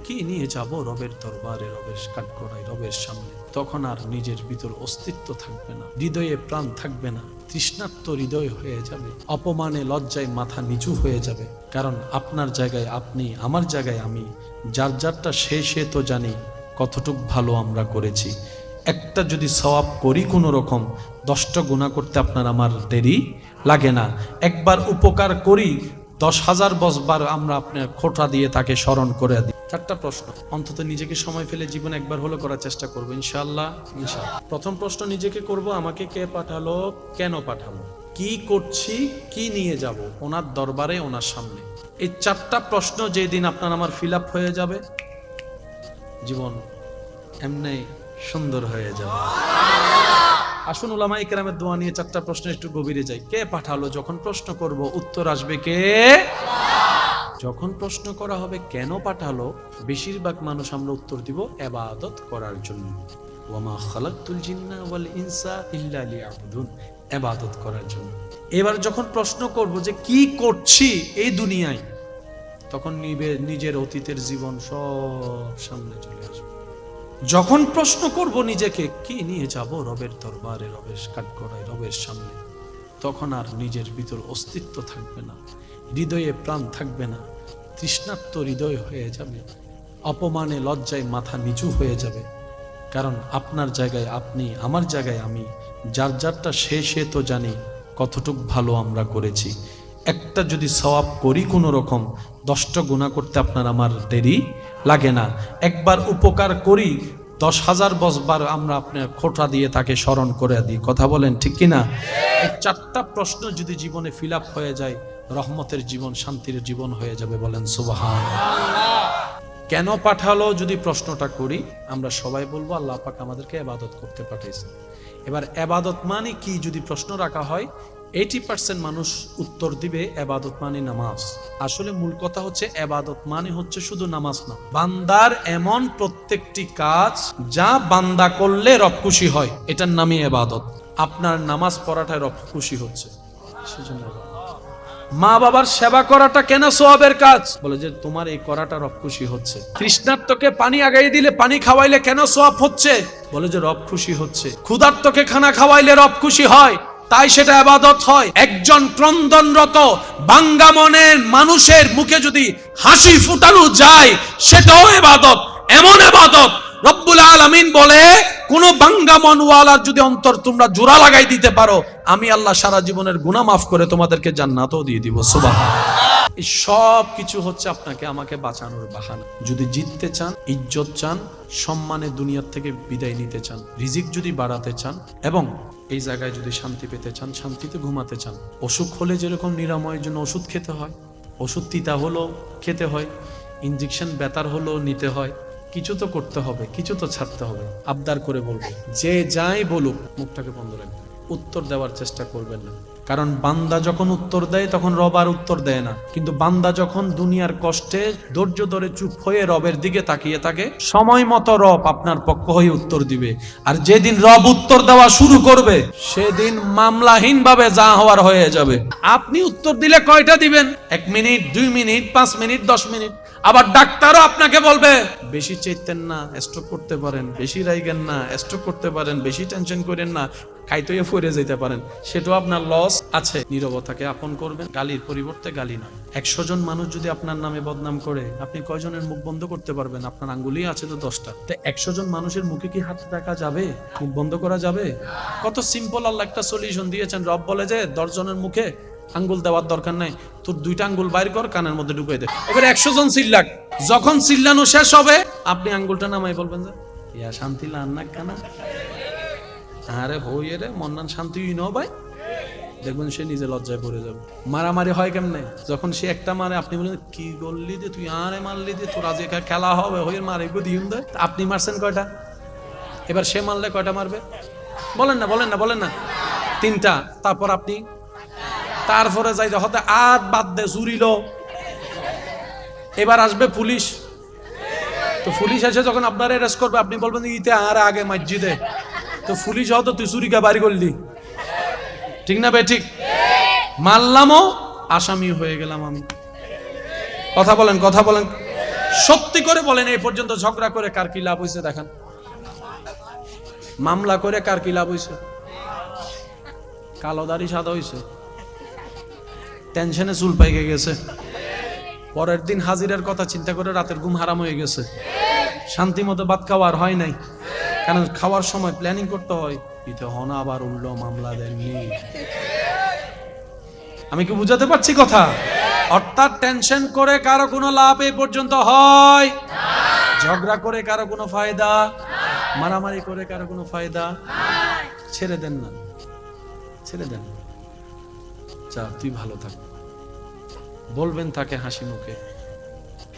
কি নিয়ে যাব রবের দরবারে, রবের কাঠগড়ায়, রবের সামনে। তখন আর নিজের ভিতর অস্তিত্ব থাকবে না, হৃদয়ে প্রাণ থাকবে না, তৃষ্ণার্ত হৃদয় হয়ে যাবে, অপমানে লজ্জায় মাথা নিচু হয়ে যাবে। কারণ আপনার জায়গায় আপনি, আমার জায়গায় আমি, যার যারটা সে তো জানি কতটুক ভালো আমরা করেছি। একটা যদি সওয়াব করি কোনো রকম, 10টা গুনাহ করতে আপনার আমার দেরি লাগে না। একবার উপকার করি, 10,000 বার আমরা আপনার খোঁটা দিয়ে তাকে স্মরণ করে দিই। 4টা প্রশ্ন অন্তত নিজেকে সময় ফেলে জীবন একবার হলো করার চেষ্টা করবো ইনশাআল্লাহ। প্রথম প্রশ্ন নিজেকে করব, আমাকে কে পাঠালো, কেন পাঠালো, কি করছি, কি নিয়ে যাব ওনার দরবারে, ওনার সামনে। এই 4টা প্রশ্ন যেদিন আপনার আমার ফিল আপ হয়ে যাবে, জীবন এমনি সুন্দর হয়ে যাবে। আসুন উলামায়ে কেরামের দোয়া নিয়ে 4টা প্রশ্ন একটু গভীরে যাই। কে পাঠালো, যখন প্রশ্ন করব উত্তর আসবে কে? যখন প্রশ্ন করা হবে কেন পাঠালো, বেশিরভাগ মানুষ আমরা উত্তর দিব ইবাদত করার জন্য। ওয়ামা খালাকতুল জিন্না ওয়াল ইনসা ইল্লা লিয়াবুদুন, ইবাদত করার জন্য। এবার যখন প্রশ্ন করব যে কি করছি এই দুনিয়ায়, তখন নিজের অতীতের জীবন সব সামনে চলে আসবে। যখন প্রশ্ন করব নিজেকে কি নিয়ে যাব রবের দরবারে, রবের কাঠগড়ায়, রবের সামনে, তখন আর নিজের ভিতর অস্তিত্ব থাকবে না, হৃদয়ে প্রাণ থাকবে না, তৃষ্ণার্ত হৃদয় হয়ে যাবে, অপমানে লজ্জায় মাথা নিচু হয়ে যাবে। কারণ আপনার জায়গায় আপনি, আমার জায়গায় আমি, যার যারটা সে তো জানি কতটুক ভালো আমরা করেছি। একটা যদি সওয়াব করি কোনো রকম, 10টা গুনাহ করতে আপনার আমার দেরি লাগে না। একবার উপকার করি, 10,000 বার আমরা আপনার খোঁটা দিয়ে তাকে স্মরণ করে দিই। কথা বলেন ঠিক কিনা? এই 4টা প্রশ্ন যদি জীবনে ফিল আপ হয়ে যায়, রহমতের জীবন, শান্তির জীবন হয়ে যাবে। বলেন সুবহানাল্লাহ। কেন পাঠালো যদি প্রশ্নটা করি, আমরা সবাই বলবো আল্লাহ পাক আমাদেরকে ইবাদত করতে পাঠিয়েছেন। এবার ইবাদত মানে কি যদি প্রশ্ন রাখা হয়, 80% মানুষ উত্তর দিবে ইবাদত মানে নামাজ। আসলে মূল কথা হচ্ছে ইবাদত মানে হচ্ছে শুধু নামাজ না, বান্দার এমন প্রত্যেকটি কাজ যা বান্দা করলে রব খুশি হয়, এটার নামই ইবাদত। আপনার নামাজ পড়াটায় রব খুশি হচ্ছে, সেজন্য মা বাবার সেবা করাটা কেন সওয়াবের কাজ, বলে যে তোমার এই করাটা রব খুশি হচ্ছে। তৃষ্ণার্তকে পানি আগাই দিলে, পানি খাওয়াইলে কেন সওয়াব হচ্ছে, বলে যে রব খুশি হচ্ছে। ক্ষুধার্তকে খানা খাওয়াইলে রব খুশি হয়, তাই সেটা ইবাদত হয়। একজন ক্রন্দনরত ভাঙ্গা মনের মানুষের মুখে যদি হাসি ফুটানো যায়, সেটাও ইবাদত। এমন ইবাদত রব্বুল আলামিন বলে, কোন ভাঙ্গা মনওয়ালার যদি অন্তর তোমরা জোড়া লাগাই দিতে পারো, আমি আল্লাহ সারা জীবনের গুনাহ মাফ করে তোমাদেরকে জান্নাতও দিয়ে দিব। সুবহানাল্লাহ। এই সব কিছু হচ্ছে আপনাকে আমাকে বাঁচানোর বাহানা। যদি জিততে চান, ইজ্জত চান, সম্মানে দুনিয়ার থেকে বিদায় নিতে চান, রিজিক যদি বাড়াতে চান, এবং এই জায়গায় যদি শান্তি পেতে চান, শান্তিতে ঘুমাতে চান, অসুখ হলে যেরকম নিরাময়ের জন্য ওষুধ খেতে হয়, ওষুধ তিতা হলো খেতে হয়, ইনজেকশন ব্যথার হলো নিতে হয়, কিছু তো করতে হবে, কিছু তো ছাড়তে হবে। আবদার করে বলবো, যে যাই বলুক মুখটাকে বন্ধ রাখবেন, উত্তর দেওয়ার চেষ্টা করবেন না। কারণ বান্দা যখন উত্তর দেয় তখন রব আর উত্তর দেয় না, কিন্তু বান্দা যখন দুনিয়ার কষ্টে ধৈর্য ধরে চুপ হয়ে রবের দিকে তাকিয়ে থাকে, সময় মতো রব আপনার পক্ষ হয়ে উত্তর দিবে। আর যেদিন রব উত্তর দেওয়া শুরু করবে, সেদিন মামলাহীন ভাবে যা হওয়ার হয়ে যাবে। আপনি উত্তর দিলে কয়টা দিবেন? 1 মিনিট, 2 মিনিট, 5 মিনিট, 10 মিনিট। আবার ডাক্তারও আপনাকে বলবে বেশি চাইতেন না, স্ট্রোক করতে পারেন, বেশি রাইগেন না, স্ট্রোক করতে পারেন, বেশি টেনশন করেন না, খাইতে ফিরে যেতে পারেন। সেটাও আপনার লস আছে। নীরবতাকে আপন করবেন, গালির পরিবর্তে গালি নয়। 100 জন মানুষ যদি আপনার নামে বদনাম করে, আপনি কয়জনের মুখ বন্ধ করতে পারবেন? আপনার আঙ্গুলি আছে তো 10টা। তো 100 জন মানুষের মুখে কি হাত রাখা যাবে? মুখ বন্ধ করা যাবে? কত সিম্পল আল্লাহ একটা সলিউশন দিয়েছেন। রব বলে যে 10 জনের মুখে আঙ্গুল দেওয়ার দরকার নাই, তোর 2টা আঙ্গুল বাইর কর, কানের মধ্যে ঢুকিয়ে দে। এবার 100 জন চিল্লাক, যখন চিল্লানো শেষ হবে আপনি আঙ্গুলটা নামাই বলবেন যে ইয়া শান্তি লান না কানা, আরে হই রে মন্নান শান্তি ন ভাই, দেখবেন সে নিজে লজ্জায় পড়ে যাবে। মারামারি হয় কেমনে? যখন সে একটা মারে, আপনি বলেন কি বললি যে তুই আরে মারলি যে, তোর আজ একা খেলা হবে, হই মারে গো দিউন দে। আপনি মারছেন কয়টা? এবার সে মারলে কয়টা মারবে? বলেন না, বলেন না, বলেন না। 3টা। তারপর আপনি, তারপরে যাইতে হতে আত বাদ দে চুরিল। এবার আসবে পুলিশ, তো পুলিশ এসে যখন আপনার অ্যারেস্ট করবে, আপনি বলবেন ইতে আর আগে মসজিদে, তো পুলিশ হতো তুই চুরিকা বাড়ি করলি, ঠিক না বে ঠিক? মারলামও, আসামি হয়ে গেলাম আমি। কথা বলেন, কথা বলেন। সত্যি করে বলেন, এই পর্যন্ত ঝগড়া করে কার কি লাভ হয়েছে দেখান? মামলা করে কার কি লাভ হয়েছে? কালো দাড়ি সাদা হয়েছে, টেনশনে চুল পাইকে গেছে, পরের দিন হাজিরার কথা চিন্তা করে রাতের ঘুম হারাম হয়ে গেছে, শান্তি মতো ভাত খাওয়ার হয় নাই, কারণ খাওয়ার সময় প্ল্যানিং করতে হয়, পিঠে হন আবার উল্টো মামলা দেননি। আমি কি বুঝাতে পারছি কথা? অর্থাৎ টেনশন করে কারো কোনো লাভ এই পর্যন্ত হয়, ঝগড়া করে কারো কোনো ফায়দা, মারামারি করে কারো কোনো ফায়দা। ছেড়ে দেন না, ছেড়ে দেন, যা তুই ভালো থাক। বলবেন তাকে হাসি মুখে,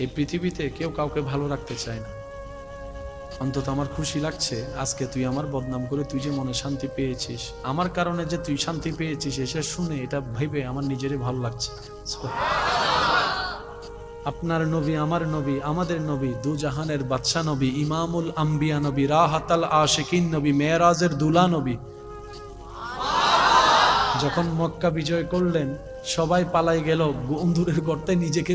এই পৃথিবীতে কেউ কাউকে ভালো রাখতে চায় না। অন্তত আমার খুশি লাগছে আজকে তুই আমার বদনাম করে তুই যে মনে শান্তি পেয়েছিস, আমার কারণে যে তুই শান্তি পেয়েছিস, এসে শুনে এটা ভেবে আমার নিজেরই ভালো লাগছে। আপনার নবী, আমার নবী, আমাদের নবী, দু জাহানের বাদশা নবী, ইমামুল আম্বিয়া নবী, রাহাতাল আশিকিন নবী, মেরাজের দুলা নবী, যখন মক্কা বিজয় করলেন সবাই পালাই গেল, অন্ধুরের গর্তে নিজেকে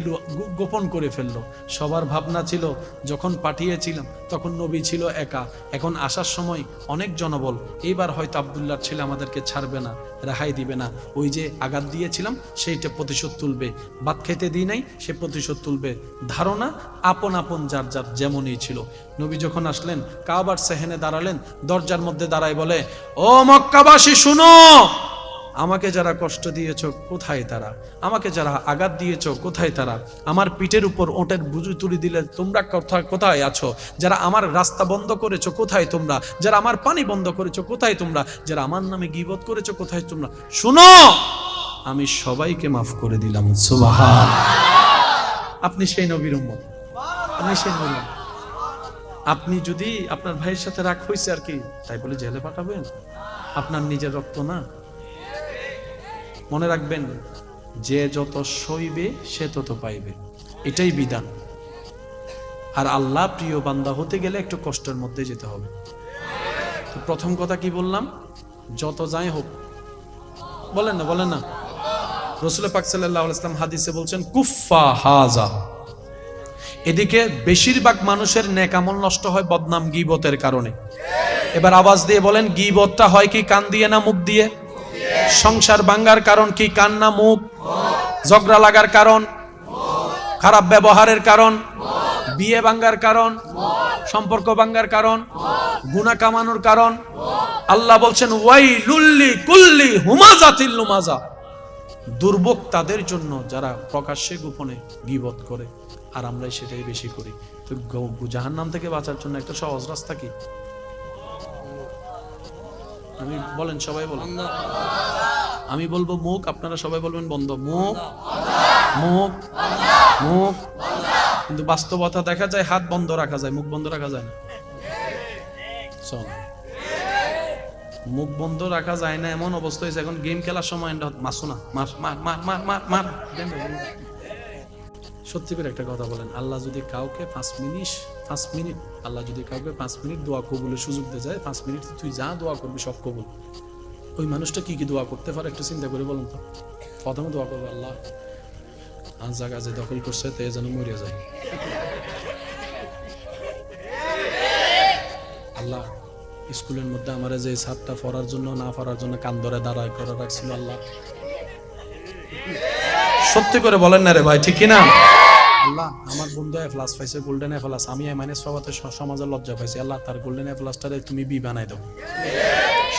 গোপন করে ফেললো। সবার ভাবনা ছিল যখন পাঠিয়েছিলাম তখন নবী ছিল একা, এখন আসার সময় অনেক জনবল, এইবার হয়তো আব্দুল্লাহর ছেলে আমাদেরকে ছাড়বে না, রেহাই দিবে না, ওই যে আঘাত দিয়েছিলাম সেইটা প্রতিশোধ তুলবে, ভাত খেতে দিই নাই সে প্রতিশোধ তুলবে। ধারণা আপন আপন যার যার যেমনই ছিল। নবী যখন আসলেন কাবার সেহেনে দাঁড়ালেন, দরজার মধ্যে দাঁড়ায় বলে, ও মক্কাবাসী শুনো, আমাকে যারা কষ্ট দিয়েছ কোথায় তারা, আমাকে যারা আঘাত দিয়েছ কোথায় তারা, আমার পিঠের উপর ওটের বুঝু তুলি দিলে তোমরা কোথায় আছো, যারা আমার রাস্তা বন্ধ করেছো কোথায় তোমরা, যারা আমার পানি বন্ধ করেছো কোথায় তোমরা, যারা আমার নামে গীবত করেছো কোথায় তোমরা, শুনো আমি সবাইকে মাফ করে দিলাম। সুবহান। আপনি সেই নবীর উম্মত, আপনি সেই নবী। আপনি যদি আপনার ভাইয়ের সাথে রাগ হয়েছে আর কি তাই বলে জেলে পাঠাবেন? আপনার নিজের রক্ত না। মনে রাখবেন, যে যত সইবে সে তত পাইবে, এটাই বিধান। আর আল্লাহ প্রিয় বান্দা হতে গেলে একটু কষ্টের মধ্যে যেতে হবে। তো প্রথম কথা কি বললাম? যত যাই হোক, বলেন না, বলেন না। রাসূল পাক সাল্লাল্লাহু আলাইহি ওয়াসাল্লাম হাদিসে বলছেন কুফা হাজা। এদিকে বেশিরভাগ মানুষের নেক আমল নষ্ট হয় বদনাম গীবতের কারণে। এবার আওয়াজ দিয়ে বলেন, গীবতটা হয় কি কান দিয়ে না মুখ দিয়ে? সংসার ভাঙার কারণ কি কান না মুখ? ঝগড়া লাগার কারণ, খারাপ ব্যবহারের কারণ, বিয়ে ভাঙার কারণ, সম্পর্ক ভাঙার কারণ, গুনাহ কামানোর কারণ। আল্লাহ বলছেন ওয়াইলুল লিকুল্লি হুমাযাতিল লুমাযা, দুর্ভোগ তাদের জন্য যারা প্রকাশ্যে গোপনে গীবত করে, আর আমরা সেটাই বেশি করি। তো জাহান্নাম থেকে বাঁচার জন্য একটা সহজ রাস্তা কি? আমি বলেন, সবাই বলেন। আমি বলবো মুখ, আপনারা সবাই বলবেন বন্ধ। মুখ, মুখ, মুখ। কিন্তু বাস্তবতা দেখা যায় হাত বন্ধ রাখা যায়, মুখ বন্ধ রাখা যায় না। মুখ বন্ধ রাখা যায় না এমন অবস্থা হয়েছে এখন গেম খেলার সময় মাসো না, মার মার মার মার মার মার। সত্যি করে একটা কথা বলেন, আল্লাহ যদি কাউকে 5 মিনিট আল্লাহ যদি কাউকে 5 মিনিট দোয়া কবুলের সুযোগ দিয়ে যায়, 5 মিনিট তুই যা দোয়া করবি সব কবুল, ওই মানুষটা কি কি দোয়া করতে পারে একটু চিন্তা করে বলুন তো। প্রথমে দোয়া করবে, আল্লাহ আজ জায়গা যে দখল করছে তে যেন মরে যায়। আল্লাহ স্কুলের মধ্যে আমার যে ছাদটা পড়ার জন্য না পড়ার জন্য কান ধরে দাঁড়ায় করে রাখছিল, আল্লাহ সত্যি করে বলেন না রে ভাই, ঠিক কিনা? আল্লাহ আমার বন্ধু এ প্লাস পাইছে, গোল্ডেন এ প্লাস, আমি এ মাইনাস পাওয়াতে সমাজের লজ্জা পাইছি, আল্লাহ তার গোল্ডেন এ প্লাসটারে তুমি বি বানাই দাও।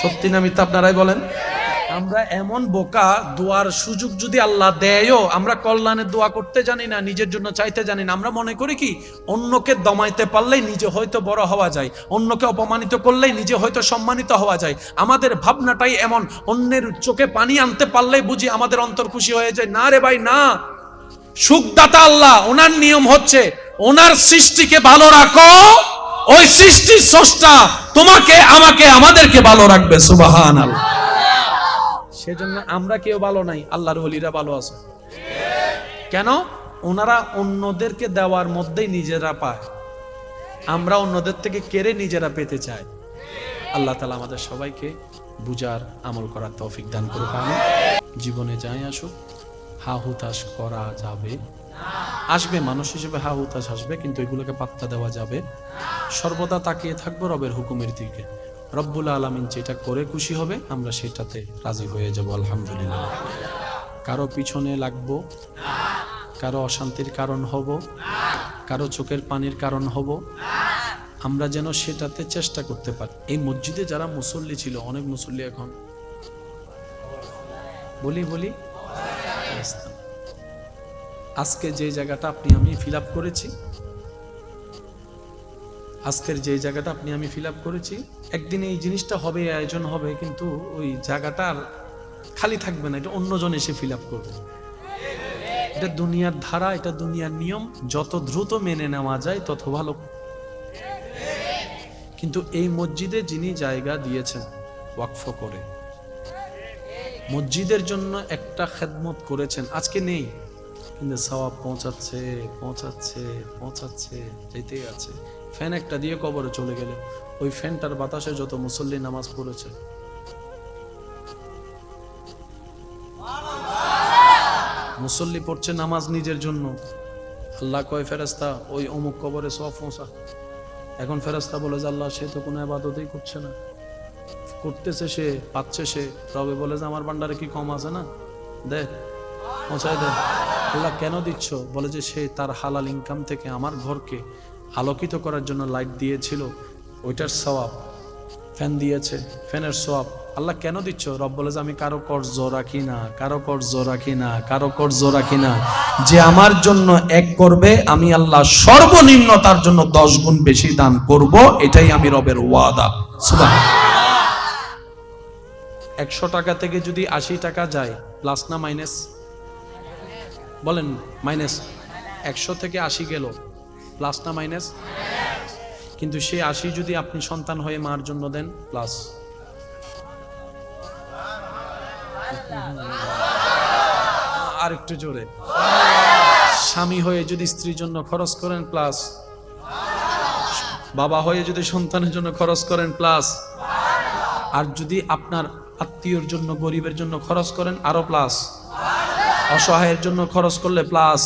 সত্যি না মিথ্যা আপনারাই বলেন। আমরা এমন বোকা, দোয়ার সুযোগ যদি আল্লাহ দেয়ও আমরা কল্যাণের দোয়া করতে জানি না, নিজের জন্য চাইতে জানি না। আমরা মনে করি কি অন্যকে দমাইতে পারলেই নিজে হয়তো বড় হওয়া যায়, অন্যকে অপমানিত করলেই নিজে হয়তো সম্মানিত হওয়া যায়। আমাদের ভাবনাটাই এমন, অন্যের চোখে পানি আনতে পারলেই বুঝি আমাদের অন্তর খুশি হয়ে যায়। না রে ভাই না, সুখদাতা আল্লাহ, ওনার নিয়ম হচ্ছে ওনার সৃষ্টিকে ভালো রাখো, ওই সৃষ্টির স্রষ্টা তোমাকে আমাকে আমাদেরকে ভালো রাখবে। সুবহানাল্লাহ। সেজন্য আমরা কেউ ভালো নাই, আল্লাহর ওলিরা ভালো আছে। কেন? ওনারা অন্যদেরকে দেওয়ার মধ্যেই নিজেরা পায়, আমরা অন্যদের থেকে কেড়ে নিজেরা পেতে চাই। আল্লাহ তাআলা আমাদের সবাইকে বুঝার আমল করার তৌফিক দান করুক। জীবনে যাই আসুক হা হুতাশ করা যাবে না। আসবে, মানুষ হিসেবে হা হুতাশ আসবে, কিন্তু এগুলোকে পাত্তা দেওয়া যাবে। সর্বদা তাকিয়ে থাকবো রবের হুকুমের দিকে। রব্বুল আলামিন যেটা করে খুশি হবে আমরা সেটাতে রাজি হয়ে যাব, আলহামদুলিল্লাহ। কারো পিছনে লাগবো, কারো অশান্তির কারণ হব, কারো চোখের পানির কারণ হব, আমরা যেন সেটাতে চেষ্টা করতে পারি। এই মসজিদে যারা মুসল্লি ছিল, অনেক মুসল্লি এখন বলি আজকে যে জায়গাটা আপনি আমি ফিল আপ করেছি, আজকের যে জায়গাটা আপনি আমি ফিল আপ করেছি, একদিন এই জিনিসটা হবে, আয়োজন হবে, কিন্তু ওই জায়গাটা আর খালি থাকবে না, এটা অন্যজন এসে ফিল আপ করবে। এটা দুনিয়ার ধারা, এটা দুনিয়ার নিয়ম, যত দ্রুত মেনে নেওয়া যায় তত ভালো। কিন্তু এই মসজিদে যিনি জায়গা দিয়েছেন ওয়াকফ করে, মসজিদের জন্য একটা খেদমত করেছেন, আজকে নেই কিন্তু সওয়াব পৌঁছাচ্ছে পৌঁছাচ্ছে পৌঁছাচ্ছে, যেতেই আছে। ফ্যান একটা দিয়ে কবরে চলে গেলে ওই ফ্যানটার বাতাসে যত মুসল্লি নামাজ পড়েছে, মুসল্লি পড়ছে নামাজ নিজের জন্য, আল্লাহ কয় ফেরেশতা ওই অমুক কবরে সওয়াব পৌঁছা। এখন ফেরেশতা বলে যে আল্লাহ সে তো কোনো ইবাদতই করছে না, করতেছে সে, পাচ্ছে সে। রবে বলে যে আমার ভান্ডারে কি কম আছে না, দে পৌঁছায় দে। আল্লাহ কেন দিচ্ছ? বলে যে সে তার হালাল ইনকাম থেকে আমার ঘরকে আলোকিত করার জন্য লাইট দিয়েছিল, ওইটার সওয়াব। ফ্যান দিয়েছে, ফ্যানের সওয়াব। আল্লাহ কেন দিচ্ছ? রব বলে যে আমি কারো কর্জ রাখি না, কারো কর্জ রাখি না, কারো কর্জ রাখি না। যে আমার জন্য এক করবে আমি আল্লাহ সর্বনিম্ন তার জন্য 10 গুণ বেশি দান করব, এটাই আমি রবের ওয়াদা। সুবহানাল্লাহ। 100 টাকা থেকে যদি 80 টাকা যায়, প্লাস না মাইনাস? বলেন মাইনাস। 100 থেকে 80 গেল, প্লাস না মাইনাস? কিন্তু সেই 80 যদি আপনি সন্তান হয়ে মার জন্য দেন, প্লাস। আর একটু জোরে। স্বামী হয়ে যদি স্ত্রীর জন্য খরচ করেন, প্লাস। বাবা হয়ে যদি সন্তানের জন্য খরচ করেন, প্লাস। আর যদি আপনার আত্মীয়র জন্য, গরিবের জন্য খরচ করেন, আরো প্লাস। অসহায়ের জন্য খরচ করলে প্লাস।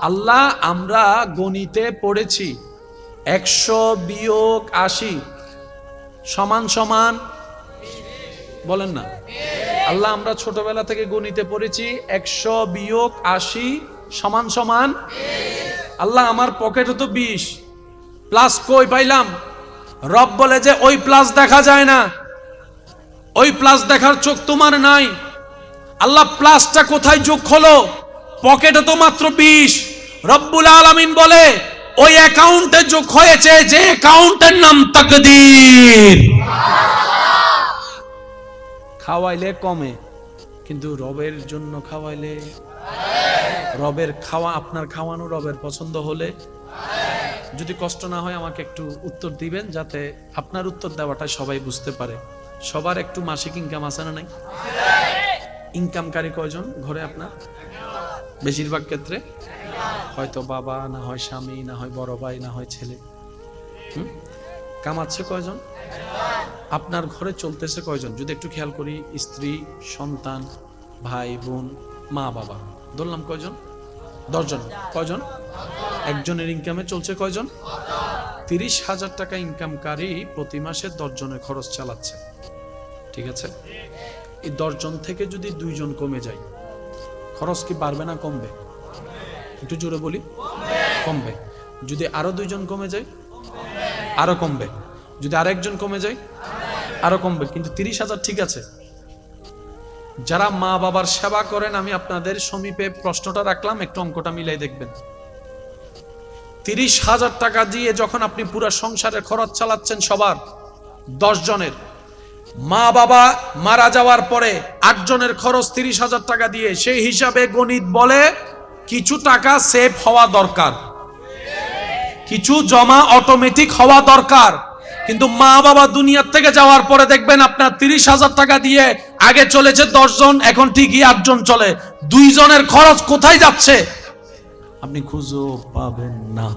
আল্লাহ, আমরা গণিতে পড়েছি 100 বিয়োগ 80 সমান সমান, বলেন না? আল্লাহ, আমরা ছোটবেলা থেকে গণিতে পড়েছি 100 বিয়োগ 80 সমান সমান। আল্লাহ, আমার পকেটে তো 20, প্লাস কই পাইলাম? রব বলে যে ওই প্লাস দেখা যায় না, ওই প্লাস দেখার চোখ তোমার নাই। আল্লাহ, প্লাসটা কোথায় যোগ হলো? পকেটে তো মাত্র 20। রব্বুল আলামিন বলে ওই অ্যাকাউন্টে যোগ হয়েছে যে অ্যাকাউন্টের নাম তাকদীর। খাওয়াইলে কমে, কিন্তু রবের জন্য খাওয়াইলে, রবের খাওয়া, আপনার খাওয়ানো রবের পছন্দ হলে, যদি কষ্ট না হয় আমাকে একটু উত্তর দিবেন, যাতে আপনার উত্তর দেওয়াটা সবাই বুঝতে পারে। সবার একটু মাসিক ইনকাম আছে না নাই? ইনকামকারী কয়জন ঘরে আপনার? বেশিরভাগ ক্ষেত্রে হয়তো বাবা, না হয় স্বামী, না হয় বড় ভাই, না হয় ছেলে। কামাচ্ছে কয়জন? আপনার ঘরে চলতেছে কয়জন? যদি একটু খেয়াল করি, স্ত্রী, সন্তান, ভাই বোন, মা বাবা, ধরলাম কয়জন? 10 জন। কয়জন? একজনের ইনকামে চলছে কয়জন? 30,000 টাকা ইনকামকারী প্রতি মাসে 10 জনের খরচ চালাচ্ছে, ঠিক আছে? এই 10 জন থেকে যদি 2 জন কমে যায়, খরচ কি বাড়বে না কমবে? একটু জোরে বলি, কমবে। যদি আরো 2 জন কমে যায়, আরো কমবে। যদি আরেকজন কমে যায়, আরো কমবে। কিন্তু 30,000 ঠিক আছে। যারা মা বাবার সেবা করেন, আমি আপনাদের সমীপে প্রশ্নটা রাখলাম, একটু অঙ্কটা মিলাই দেখবেন। 30,000 টাকা দিয়ে যখন আপনি পুরো সংসারের খরচ চালাচ্ছেন সবার, 10 জনের, মা বাবা মারা যাওয়ার পরে 8 জনের খরচ 30,000 টাকা দিয়ে, সেই হিসাবে গণিত বলে কিছু টাকা সেভ হওয়া দরকার, কিছু জমা অটোমেটিক হওয়া দরকার। কিন্তু মা বাবা দুনিয়ার থেকে যাওয়ার পরে দেখবেন আপনার 30,000 টাকা দিয়ে আগে চলেছে 10 জন, এখন ঠিকই 8 জন চলে। 2 জনের খরচ কোথায় যাচ্ছে আপনি খুঁজো পাবেন না।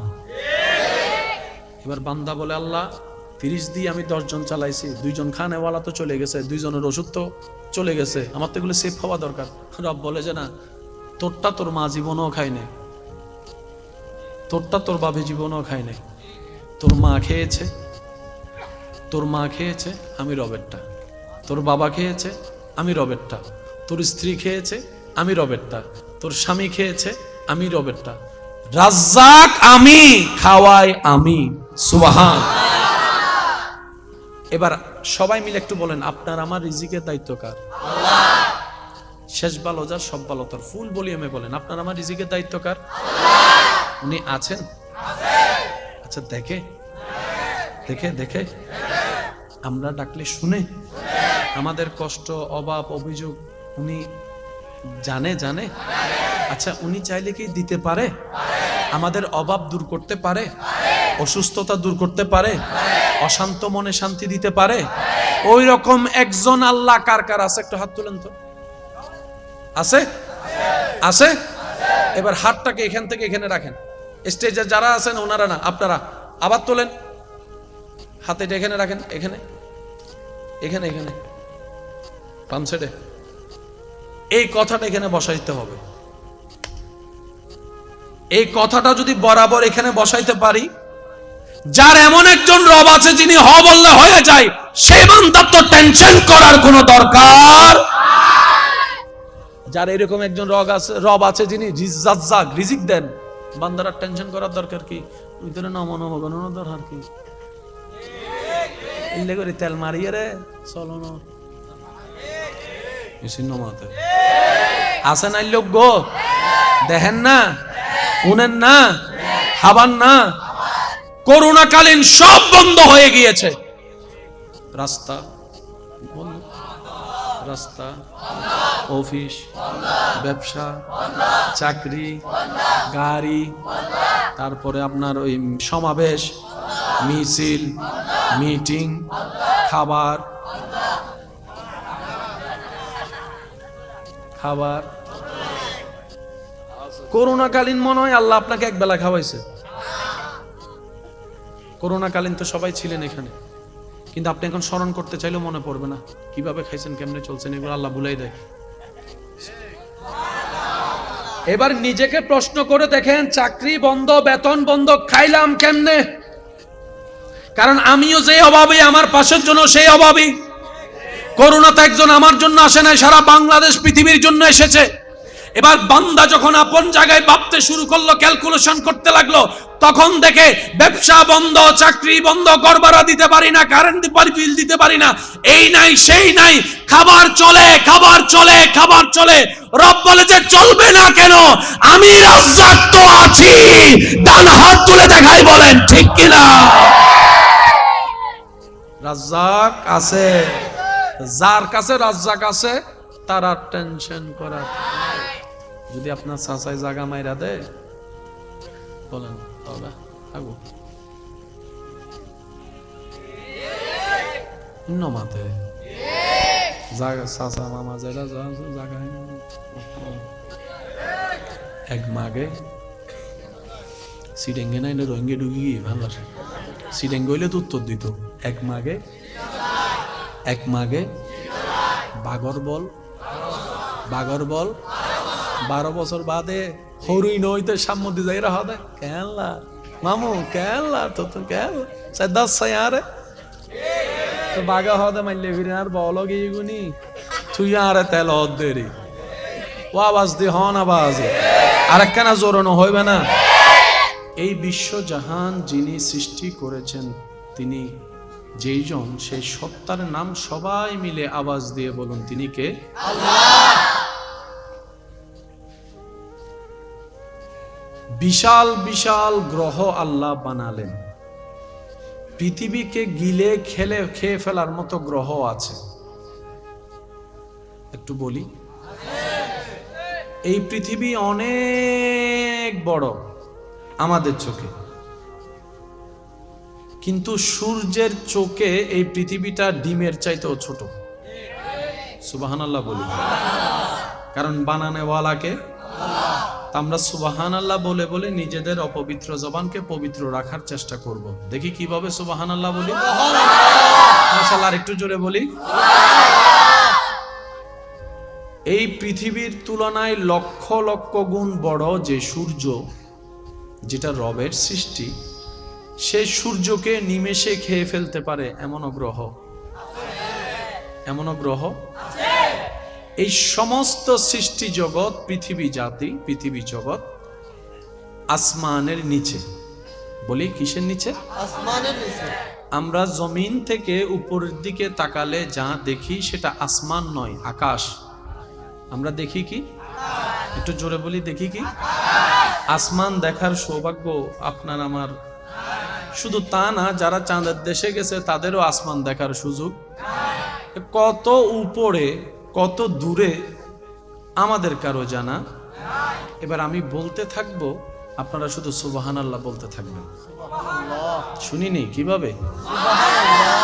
এবার বান্দা বলে, আল্লাহ 30 দিয়ে আমি 10 জন চালাইছি, 2 জন খানেওয়ালা তো চলে গেছে, 2 জনের ওষুধ তো চলে গেছে, আমার তো এগুলো সেভ হওয়া দরকার। রব বলে যে না, তোরটা তোর মা জীবনও খায় না, তোরটা তোর বাপে জীবনও খায় নাই। তোর মা খেয়েছে, তোর মা খেয়েছে, আমি রবেরটা। তোর বাবা খেয়েছে, আমি রবেরটা। তোর স্ত্রী খেয়েছে, আমি রবেরটা। তোর স্বামী খেয়েছে, আমি রবেরটা। রাজ্জাক আমি, খাওয়াই আমি। সুবহান। এবার সবাই মিলে একটু বলেন, আপনার আমার রিজিকের দায়িত্ব কার? শেষ ভালো যা সব ভালো তার, ফুল ভলিউমে বলেন, আপনার আমার রিজিকের দায়িত্ব কার? উনি আছেন? আচ্ছা, দেখে দেখে দেখে আমরা ডাকলে শুনে? আমাদের কষ্ট, অভাব, অভিযোগ উনি জানে? জানে। আচ্ছা, উনি চাইলে কি দিতে পারে? আমাদের অভাব দূর করতে পারে? অসুস্থতা দূর করতে পারে? অশান্ত মনে শান্তি দিতে পারে? ওই রকম একজন আল্লাহ কার কার আছে? একটু হাত তুলেন তো। আছে? আছে? এবার হাতটাকে এখান থেকে এখানে রাখেন। স্টেজে যারা আছেন ওনারা না, আপনারা আবার তোলেন। হাতে এখানে রাখেন, এখানে এখানে এখানে বাম সাইডে। এই কথাটা এখানে বসাইতে হবে। এই কথাটা যদি বরাবর এখানে বসাইতে পারি, যার এমন একজন রব আছে যিনি হ বললে হয়ে যায়, সেই বান্দার তো টেনশন করার কোনো দরকার। যার এরকম একজন রব আছে যিনি রিজ্জাক, রিজিক দেন, বান্দারা টেনশন করার দরকার কি? ভিতরে নমনগণনের দরকার কি? ইল্লে করে তেল মারিয়ে রে চলো না নমাতে আসে নাই লোক গো, দেখেন না, উনেন না, খাবার না। করোনাকালীন সব বন্ধ হয়ে গিয়েছে। রাস্তা বন্ধ, রাস্তা, অফিস, ব্যবসা, চাকরি, গাড়ি, তারপরে আপনার ওই সমাবেশ, মিছিল, মিটিং, খাবার, খাবার। করোনাকালীন মনে হয় আল্লাহ আপনাকে এক বেলা খাওয়াইছে। করোনাকালীন তো সবাই ছিলেন এখানে, কিন্তু আপনি এখন স্মরণ করতে চাইলেও মনে পড়বে না কিভাবে খাইছেন, কেমনে চলছেন, এগুলো আল্লাহ ভুলাই দেয়। এবার নিজেকে প্রশ্ন করে দেখেন, চাকরি বন্ধ, বেতন বন্ধ, খাইলাম কেমনে? কারণ আমিও যে অভাবী, আমার পাশের জন্য সেই অভাবী। করোনা তো একজন আমার জন্য আসে নাই, সারা বাংলাদেশ পৃথিবীর জন্য এসেছে। এবার বান্দা যখন আপন জায়গায় ভাবতে শুরু করলো, ক্যালকুলেশন করতে লাগলো, তখন দেখে ব্যবসা বন্ধ, চাকরি বন্ধ, ঘর ভাড়া দিতে পারি না, কারেন্ট বিল দিতে পারি না, এই নাই সেই নাই, খাবার চলে, খাবার চলে, খাবার চলে। রব বলে যে চলবে না কেন? আমি রাজ্জাক তো আছি। ডান হাত তুলে দেখাই, বলেন ঠিক কিনা? রাজ্জাক আছে। যার কাছে রাজ্জাক আছে তার আর টেনশন করার। যদি আপনার চাচাই জাগা মাইরা দেয়, বলেন তবে আগো নমাতে জাগা চাচা মামা যেটা জাগা এক মাগে সিডেঙ্গে নাই, রোহিঙ্গে ঢুকি গিয়ে ভালো আসে। সিডেঙ্গে হইলে তো উত্তর দিত, এক মাগে, এক মাগে বাগর বল, বাগর বল। 12 বছর বাদে হরুই নইতে সাম্মতি যাইরা হবে কেলা মামু, কেলা তো তো কেলা সাই 10 সাই আরে তো বাগা হদে মাইলে ফিরে আর বলো গিয়ে গুনি তুই আরে তেল দেরি ও আওয়াজ দি হন আওয়াজ আর একখানা জোরানো হইবে না। এই বিশ্ব জাহান যিনি সৃষ্টি করেছেন, তিনি যেইজন, সেই সত্তার নাম সবাই মিলে আওয়াজ দিয়ে বলুন, তিনি কে? আল্লাহ। বিশাল বিশাল গ্রহ আল্লাহ বানালেন। পৃথিবীকে গিলে খেয়ে ফেলার মতো গ্রহ আছে, একটু বলি। এই পৃথিবী অনেক বড় আমাদের চোখে, কিন্তু সূর্যের চোখে এই পৃথিবীটা ডিমের চাইতেও ছোট। সুবহানাল্লাহ বলি, কারণ বানানেওয়ালাকে আমরা সুবহানাল্লাহ বলে বলে নিজেদের অপবিত্র জবানকে পবিত্র রাখার চেষ্টা করব। দেখি কিভাবে সুবহানাল্লাহ বলি। মাশাআল্লাহ, একটু জোরে বলি। এই পৃথিবীর তুলনায় লক্ষ লক্ষ গুণ বড় যে সূর্য, যেটা রবের সৃষ্টি, সে সূর্যকে নিমেষে খেয়ে ফেলতে পারে এমনও গ্রহ এই সমস্ত সৃষ্টি জগৎ, পৃথিবী জগৎ আসমানের নিচে। বলি কিসের নিচে? আসমানের নিচে। আমরা জমিন থেকে উপরের দিকে তাকালে যা দেখি সেটা আসমান নয়, আকাশ। আমরা দেখি কি? একটু জোরে বলি, দেখি কি? আসমান দেখার সৌভাগ্য আপনার আমার। শুধু তা না, যারা চাঁদের দেশে গেছে তাদেরও আসমান দেখার সুযোগ। কত উপরে কত দূরে আমাদের কারো জানা। এবার আমি বলতে থাকবো, আপনারা শুধু সুবহানাল্লাহ বলতে থাকবেন। শুনিনি কিভাবে?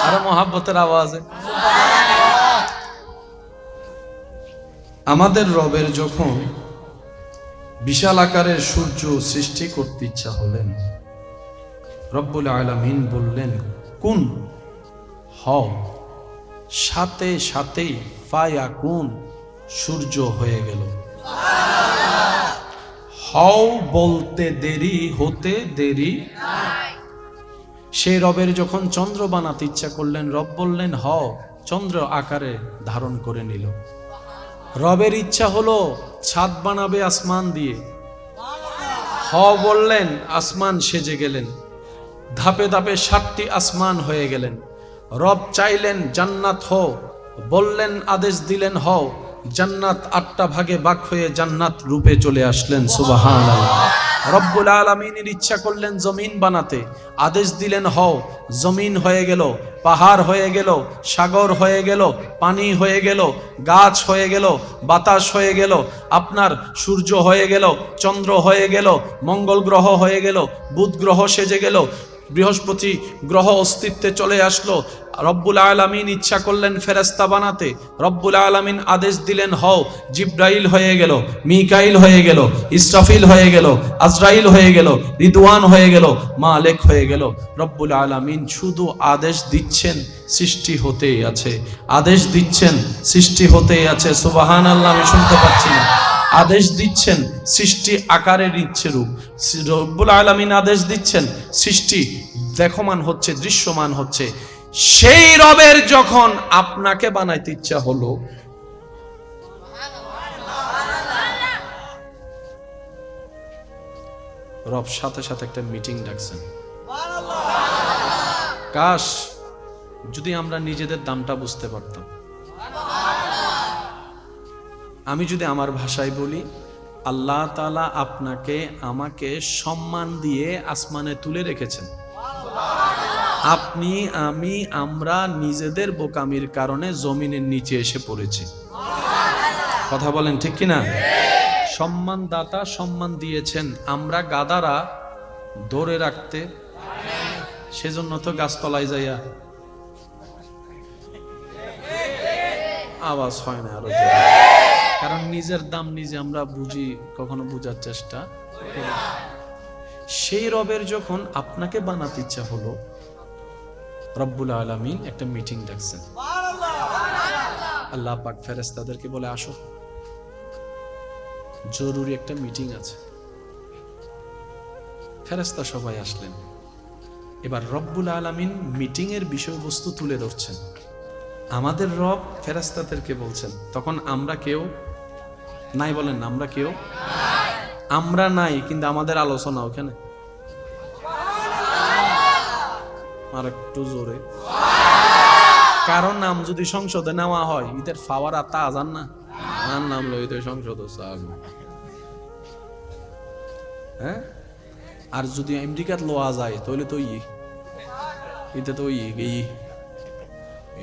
আরো মহাব্বতের আওয়াজে। আমাদের রবের যখন বিশাল আকারের সূর্য সৃষ্টি করতে ইচ্ছা হলেন, রব্বুল আলামিন বললেন কুন, হও। সাথে সাথেই ফায়াকুন, সূর্য হয়ে গেল। হও বলতে দেরি, হতে দেরি। সেই রবের যখন চন্দ্র বানাতে ইচ্ছা করলেন, রব বললেন হও, চন্দ্র আকারে ধারণ করে নিল। রবের ইচ্ছা হলো ছাদ বানাবে আসমান দিয়ে, হও বললেন, আসমান সেজে গেলেন। ধাপে ধাপে 7টি আসমান হয়ে গেলেন। রব চাইলেন জান্নাত হও, বললেন, আদেশ দিলেন হও, জান্নাত 8টা ভাগে ভাগ হয়ে জান্নাত রূপে চলে আসলেন। সুবহানাল্লাহ। রব্বুল আলামিনের ইচ্ছা করলেন জমিন বানাতে, আদেশ দিলেন হও, জমিন হয়ে গেল, পাহাড় হয়ে গেল, সাগর হয়ে গেল, পানি হয়ে গেল, গাছ হয়ে গেল, বাতাস হয়ে গেল, আপনার সূর্য হয়ে গেল, চন্দ্র হয়ে গেল, মঙ্গল গ্রহ হয়ে গেল, বুধ গ্রহ সেজে গেল, বৃহস্পতি গ্রহ অস্তিত্বে চলে আসলো। রব্বুল আলামিন ইচ্ছা করলেন ফেরেশতা বানাতে, রব্বুল আলামিন আদেশ দিলেন হও, জিব্রাইল হয়ে গেল, মিকাইল হয়ে গেল, ইসরাফিল হয়ে গেল, আজরাইল হয়ে গেল, রিদওয়ান হয়ে গেল, মালেক হয়ে গেল। রব্বুল আলামিন শুধু আদেশ দিচ্ছেন, সৃষ্টি হতেই আছে। আদেশ দিচ্ছেন, সৃষ্টি হতেই আছে। সুবহানাল্লাহ। আমি শুনতে পাচ্ছি না। আদেশ দিচ্ছেন, সৃষ্টি আকারে নিচ্ছে রূপ। রব্বুল আলামিন আদেশ দিচ্ছেন, সৃষ্টি দেখমান হচ্ছে, দৃশ্যমান হচ্ছে। সেই রবের যখন আপনাকে বানাইতে ইচ্ছা হলো, রব সাথে সাথে একটা মিটিং ডাকছেন। কাশ যদি আমরা নিজেদের দামটা বুঝতে পারতাম। আমি যদি আমার ভাষায় বলি, আল্লাহ তাআলা আপনাকে আমাকে সম্মান দিয়ে আসমানে তুলে রেখেছেন। আপনি আমি আমরা নিজেদের বোকামির কারণে জমিনের নিচে এসে পড়েছি। কথা বলেন ঠিক কিনা? সম্মান দাতা সম্মান দিয়েছেন, আমরা গাদারা ধরে রাখতে, সেজন্য তো গাছতলায় যাইয়া আওয়াজ হয় না আরো, কারণ নিজের দাম নিজে আমরা বুঝি, কখনো বুঝার চেষ্টা। সেই রবের যখন আপনাকে বানাতে ইচ্ছা হলো, রব্বুল আলামিন একটা মিটিং ডাকছেন। আল্লাহ পাক ফেরেশতাদেরকে বলে, আসো, জরুরি একটা মিটিং আছে। ফেরেশতা সবাই আসলেন। এবার রব্বুল আলামিন মিটিং এর বিষয়বস্তু তুলে ধরছেন। আমাদের রব ফেরেশতাদেরকে বলছেন, তখন আমরা কেউ নাই, বলেন না, আমরা কেউ আমরা নাই, কিন্তু আমাদের আলোচনা ওখানে। আর একটু জোরে, কারণ নাম যদি সংসদে নেওয়া হয়, ঈদের ফাওয়ার আতা আজান না, আর নাম লইতে সংসদ। হ্যাঁ, আর যদি আমেরিকাত লোয়া যায় তাহলে তো ইতে তো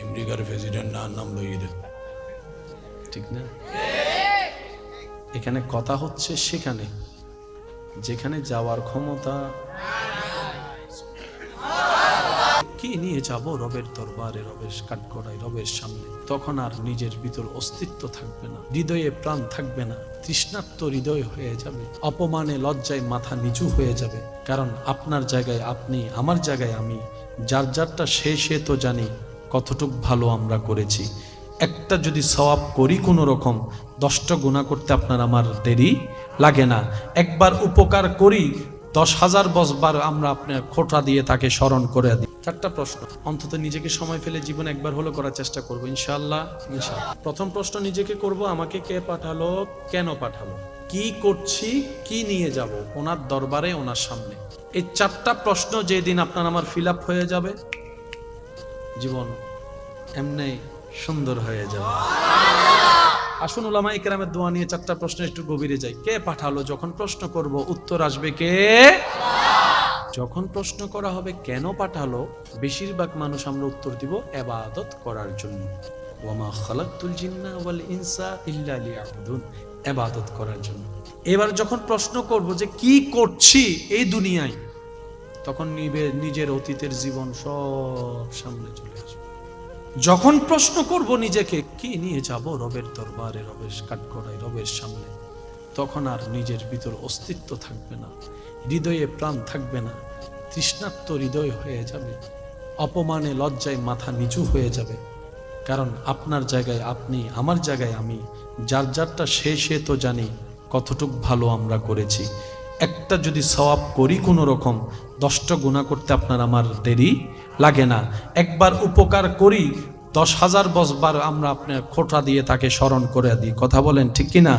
আমেরিকার প্রেসিডেন্ট নাম লইয়ে দে, ঠিক না? এখানে কথা হচ্ছে সেখানে যেখানে যাওয়ার ক্ষমতা। কি নিয়ে যাব রবের দরবারে, রবের কাঠগড়ায়, রবের সামনে? তখন আর নিজের ভিতর অস্তিত্ব থাকবে না, হৃদয়ে প্রাণ থাকবে না, তৃষ্ণার্ত হৃদয় হয়ে যাবে, অপমানে লজ্জায় মাথা নিচু হয়ে যাবে। কারণ আপনার জায়গায় আপনি, আমার জায়গায় আমি, যার যারটা সে তো জানি কতটুক ভালো আমরা করেছি। একটা যদি সওয়াব করি কোনো রকম, 10টা গুনাহ করতে আপনার আমার দেরি লাগে না। একবার উপকার করি, 10,000 বছর আমরা আপনার খোঁটা দিয়ে তাকে স্মরণ করে দিই। 4টা প্রশ্ন অন্তত নিজেকে সময় ফেলে জীবন একবার হলো করার চেষ্টা করবো ইনশাআল্লাহ। প্রথম প্রশ্ন নিজেকে করব, আমাকে কে পাঠালো, কেন পাঠালো, কি করছি, কি নিয়ে যাব ওনার দরবারে, ওনার সামনে। এই 4টা প্রশ্ন যেদিন আপনার আমার ফিল আপ হয়ে যাবে, জীবন এমনি সুন্দর হয়ে যাবে। আসুন উলামা ইকরামের দোয়া নিয়ে 4টা প্রশ্ন একটু গভীরে যাই। কে পাঠালো? যখন প্রশ্ন করব উত্তর আসবে কে? যখন প্রশ্ন করা হবে কেন পাঠালো, বেশিরভাগ মানুষ আমরা উত্তর দিব ইবাদত করার জন্য। ওয়ামা খালাকতুল জিন্না ওয়াল ইনসা ইল্লা লিয়াবুদুন, ইবাদত করার জন্য। এবার যখন প্রশ্ন করব যে কি করছি এই দুনিয়ায়, তখন নিজের অতীতের জীবন সব সামনে চলে আসবে। যখন প্রশ্ন করব নিজেকে কি নিয়ে যাব রবের দরবারে, রবের কাঠগড়ায়, রবের সামনে, তখন আর নিজের ভিতর অস্তিত্ব থাকবে না, হৃদয়ে প্রাণ থাকবে না, তৃষ্ণার্ত হৃদয় হয়ে যাবে, অপমানে লজ্জায় মাথা নিচু হয়ে যাবে। কারণ আপনার জায়গায় আপনি, আমার জায়গায় আমি, যার যারটা সে তো জানি কতটুক ভালো আমরা করেছি। একটা যদি সওয়াব করি কোনো রকম, 10টা গুনাহ করতে আপনার আমার দেরি লাগে না। একবার উপকার করি, 10,000 বছর আমরা আপনার খোঁটা দিয়ে তাকে স্মরণ করে দিই। কথা বলেন ঠিক কিনা?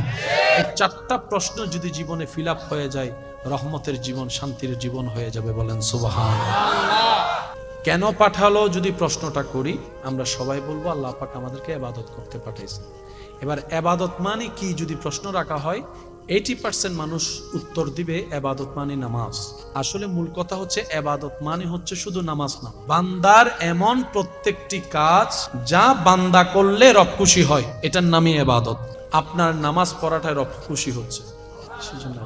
এই 4টা প্রশ্ন যদি জীবনে ফিল আপ হয়ে যায়, রহমতের জীবন, শান্তির জীবন হয়ে যাবে। বলেন সুবহানাল্লাহ। কেন পাঠালো যদি প্রশ্নটা করি, আমরা সবাই বলবো আল্লাহ পাক আমাদেরকে ইবাদত করতে পাঠাইছে। এবার ইবাদত মানে কি যদি প্রশ্ন রাখা হয়, 80% মানুষ উত্তর দিবে ইবাদত মানে নামাজ। আসলে মূল কথা হচ্ছে ইবাদত মানে হচ্ছে শুধু নামাজ না, বান্দার এমন প্রত্যেকটি কাজ যা বান্দা করলে রব খুশি হয়, এটার নামই ইবাদত। আপনার নামাজ পড়াটায় রব খুশি হচ্ছে, সেজন্য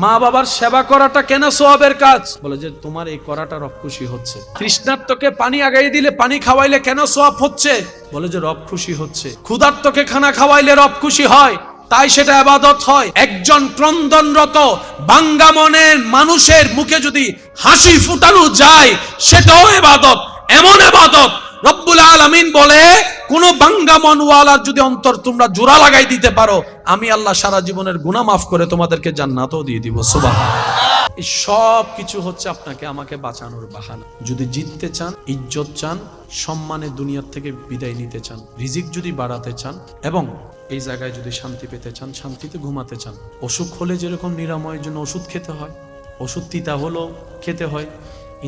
মা বাবার সেবা করাটা কেন সওয়াবের কাজ? বলে যে তোমার এই করাটা রব খুশি হচ্ছে। তৃষ্ণার্তকে পানি আগাই দিলে, পানি খাওয়াইলে কেন সওয়াব হচ্ছে? বলে যে রব খুশি হচ্ছে। ক্ষুধার্তকে খানা খাওয়াইলে রব খুশি হয়, তাই সেটা ইবাদত হয়। একজন ক্রন্দনরত ভাঙ্গা মনের মানুষের মুখে যদি হাসি ফুটানো যায়, সেটাও ইবাদত। এমন ইবাদত রব্বুল আলামিন বলে, কোন ভাঙ্গা মনওয়ালার যদি অন্তর তোমরা জোড়া লাগাই দিতে পারো, আমি আল্লাহ সারা জীবনের গুনাহ মাফ করে তোমাদেরকে জান্নাতও দিয়ে দিব। সুবহানাল্লাহ। এই সব কিছু হচ্ছে আপনাকে আমাকে বাঁচানোর বাহানা। যদি জিততে চান, ইজ্জত চান, সম্মানে দুনিয়ার থেকে বিদায় নিতে চান, রিজিক যদি বাড়াতে চান, এবং এই জায়গায় যদি শান্তি পেতে চান, শান্তিতে ঘুমাতে চান, অসুখ হলে যেরকম নিরাময়ের জন্য ওষুধ খেতে হয়, ওষুধ তিতা হলো খেতে হয়,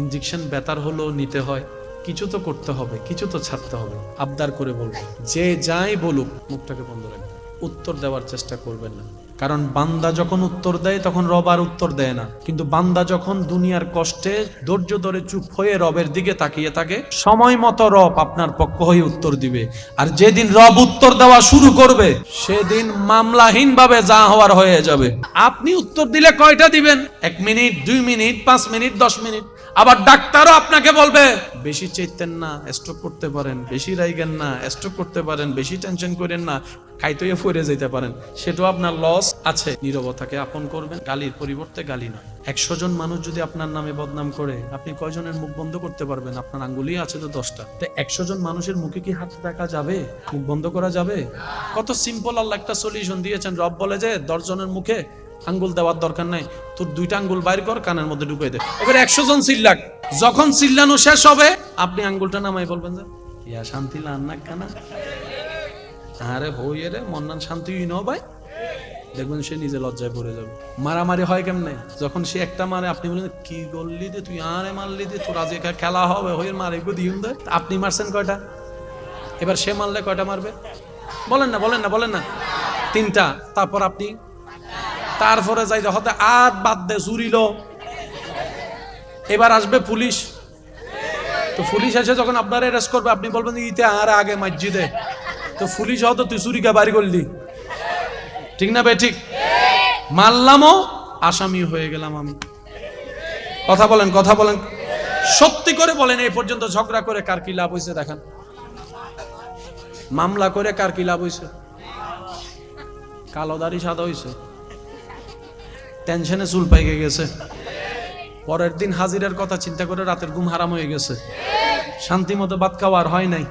ইনজেকশন ব্যথার হলো নিতে হয়, কিছু তো করতে হবে, কিছু তো ছাড়তে হবে। আবদার করে বলবো, যে যাই বলুক মুখটাকে বন্ধ রাখবেন, উত্তর দেওয়ার চেষ্টা করবেন না। কারণ বান্দা যখন উত্তর দেয় তখন রব আর উত্তর দেয় না, কিন্তু বান্দা যখন দুনিয়ার কষ্টে ধৈর্য ধরে চুপ হয়ে রবের দিকে তাকিয়ে থাকে, সময় মতো রব আপনার পক্ষ হয়ে উত্তর দিবে। আর যেদিন রব উত্তর দেওয়া শুরু করবে, সেদিন মামলাহীন ভাবে যা হওয়ার হয়ে যাবে। আপনি উত্তর দিলে কয়টা দিবেন? 1 মিনিট, 2 মিনিট, 5 মিনিট, 10 মিনিট। আবার ডাক্তারও আপনাকে বলবে বেশি চাইতেন না, স্ট্রোক করতে পারেন, বেশি রাইগেন না, স্ট্রোক করতে পারেন, বেশি টেনশন করেন না, খাইতে ফিরে যেতে পারেন। সেটাও আপনার লস আছে। নীরবতাকে আপন করবেন, গালির পরিবর্তে গালি নয়। 100 জন মানুষ যদি আপনার নামে বদনাম করে, আপনি কয়জনের মুখ বন্ধ করতে পারবেন? আপনার আঙ্গুলি আছে তো 10টা। তো 100 জন মানুষের মুখে কি হাত রাখা যাবে? মুখ বন্ধ করা যাবে? কত সিম্পল আল্লাহ একটা সলিউশন দিয়েছেন। রব বলে যে 10 জনের মুখে আঙ্গুল দেওয়ার দরকার নাই, তোর 2টা আঙ্গুল বাইর কর, কানের মধ্যে ঢুকিয়ে দে। এবার 100 জন চিল্লাক, যখন চিল্লানো শেষ হবে আপনি আঙ্গুলটা নামাই বলবেন যে ইয়া শান্তি লান না কানা, আরে হই রে মন্নান শান্তি ন ভাই, দেখবেন সে নিজে লজ্জায় পড়ে যাবে। মারামারি হয় কেমনে? যখন সে একটা মারে, আপনি বলেন কি করলি দে তুই, আরে মারলি দে, তোর আজ একা খেলা হবে, হই মারে গো দিউন দে। আপনি মারছেন কয়টা? এবার সে মারলে কয়টা মারবে? বলেন না, বলেন না, বলেন না। 3টা। তারপর আপনি, তারপরে যাইতে হতে আট বাদ দে চুরিল। এবার আসবে পুলিশ, তো পুলিশ এসে যখন আপনার অ্যারেস্ট করবে, আপনি বলবেন ইতে আর আগে মসজিদে, তো পুলিশ হতো তুই চুরিকা বাড়ি করলি, ঠিক না বে? ঠিক। মারলামও, আসামি হয়ে গেলাম আমি। কথা বলেন, কথা বলেন, সত্যি করে বলেন, এই পর্যন্ত ঝগড়া করে কার কি লাভ হয়েছে দেখান? মামলা করে কার কি লাভ হয়েছে? কালো দাড়ি সাদা হয়েছে, টেনশনে চুল পাইকে গেছে, পরের দিন হাজিরার কথা চিন্তা করে রাতের ঘুম হারাম হয়ে গেছে, শান্তি মতো ভাত খাওয়ার হয় নাই,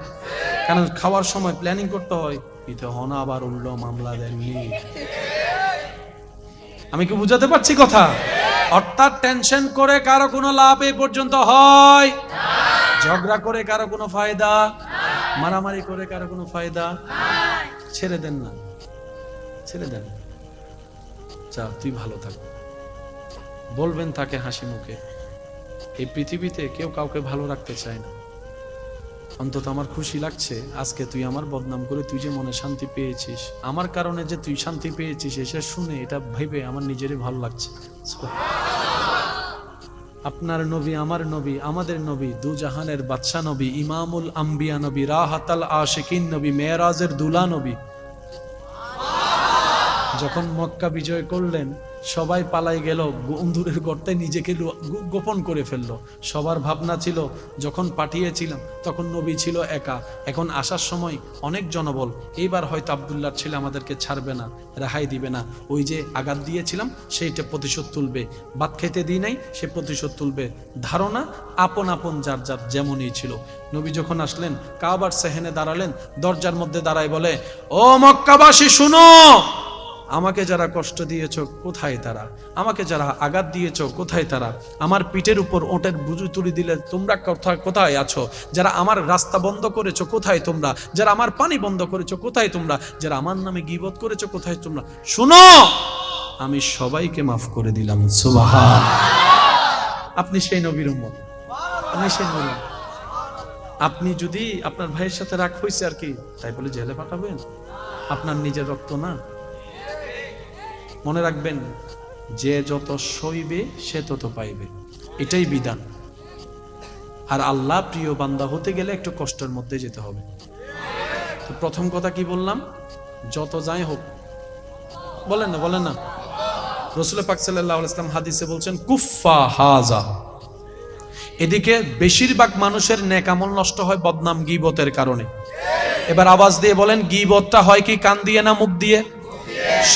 কারণ খাওয়ার সময় প্ল্যানিং করতে হয়, পিঠে হন আবার উল্লো মামলা দেননি। আমি কি বুঝাতে পারছি কথা? অর্থাৎ টেনশন করে কারো কোনো লাভ এই পর্যন্ত হয়, ঝগড়া করে কারো কোনো ফায়দা, মারামারি করে কারো কোনো ফায়দা। ছেড়ে দেন না, ছেড়ে দেন। যা, তুই ভালো থাক, বলবেন তাকে হাসি মুখে। এই পৃথিবীতে কেউ কাউকে ভালো রাখতে চায় না। অন্তত আমার খুশি লাগছে আজকে তুই আমার বদনাম করে তুই যে মনে শান্তি পেয়েছিস, আমার কারণে যে তুই শান্তি পেয়েছিস, এসে শুনে এটা ভেবে আমার নিজেরই ভালো লাগছে। আপনার নবী, আমার নবী, আমাদের নবী, দু জাহানের বাদশা নবী, ইমামুল আম্বিয়া নবী, রাহাতাল আশিকিন নবী, মেরাজের দুলা নবী, যখন মক্কা বিজয় করলেন সবাই পালাই গেল, অন্ধুরের গর্তে নিজেকে গোপন করে ফেললো। সবার ভাবনা ছিল যখন পাঠিয়েছিলাম তখন নবী ছিল একা, এখন আসার সময় অনেক জনবল, এইবার হয়তো আব্দুল্লাহর ছেলে আমাদেরকে ছাড়বে না, রেহাই দিবে না। ওই যে আঘাত দিয়েছিলাম সেইটা প্রতিশোধ তুলবে, ভাত খেতে দিই নাই সে প্রতিশোধ তুলবে। ধারণা আপন আপন যার যার যেমনই ছিল। নবী যখন আসলেন কাবার সেহেনে দাঁড়ালেন, দরজার মধ্যে দাঁড়ায় বলে, ও মক্কাবাসী শুনো, আমাকে যারা কষ্ট দিয়েছ কোথায় তারা, আমাকে যারা আঘাত দিয়েছ কোথায় তারা, আমার পিঠের উপর ওটের বুঝু তুলি দিলে তোমরা কোথায় আছো, যারা আমার রাস্তা বন্ধ করেছো কোথায় তোমরা, যারা আমার পানি বন্ধ করেছো কোথায় তোমরা, যারা আমার নামে গীবত করেছো কোথায় তোমরা, শুনো আমি সবাইকে মাফ করে দিলাম। সুবহান। আপনি সেই নবীর উম্মত, আপনি সেই নবী। আপনি যদি আপনার ভাইয়ের সাথে রাগ হয়েছে আর কি তাই বলে জেলে পাঠাবেন? আপনার নিজের রক্ত না। মনে রাখবেন, যে যত সইবে সে তত পাইবে, এটাই বিধান। আর আল্লাহ প্রিয় বান্দা হতে গেলে একটু কষ্টের মধ্যে যেতে হবে। তো প্রথম কথা কি বললাম? যত যাই হোক, বলেন না, বলেন না। রাসূল পাক সাল্লাল্লাহু আলাইহি ওয়াসাল্লাম হাদিসে বলছেন কুফা হাজা। এদিকে বেশিরভাগ মানুষের নেক আমল নষ্ট হয় বদনাম গীবতের কারণে। এবার আওয়াজ দিয়ে বলেন, গীবতটা হয় কি কান দিয়ে না মুখ দিয়ে?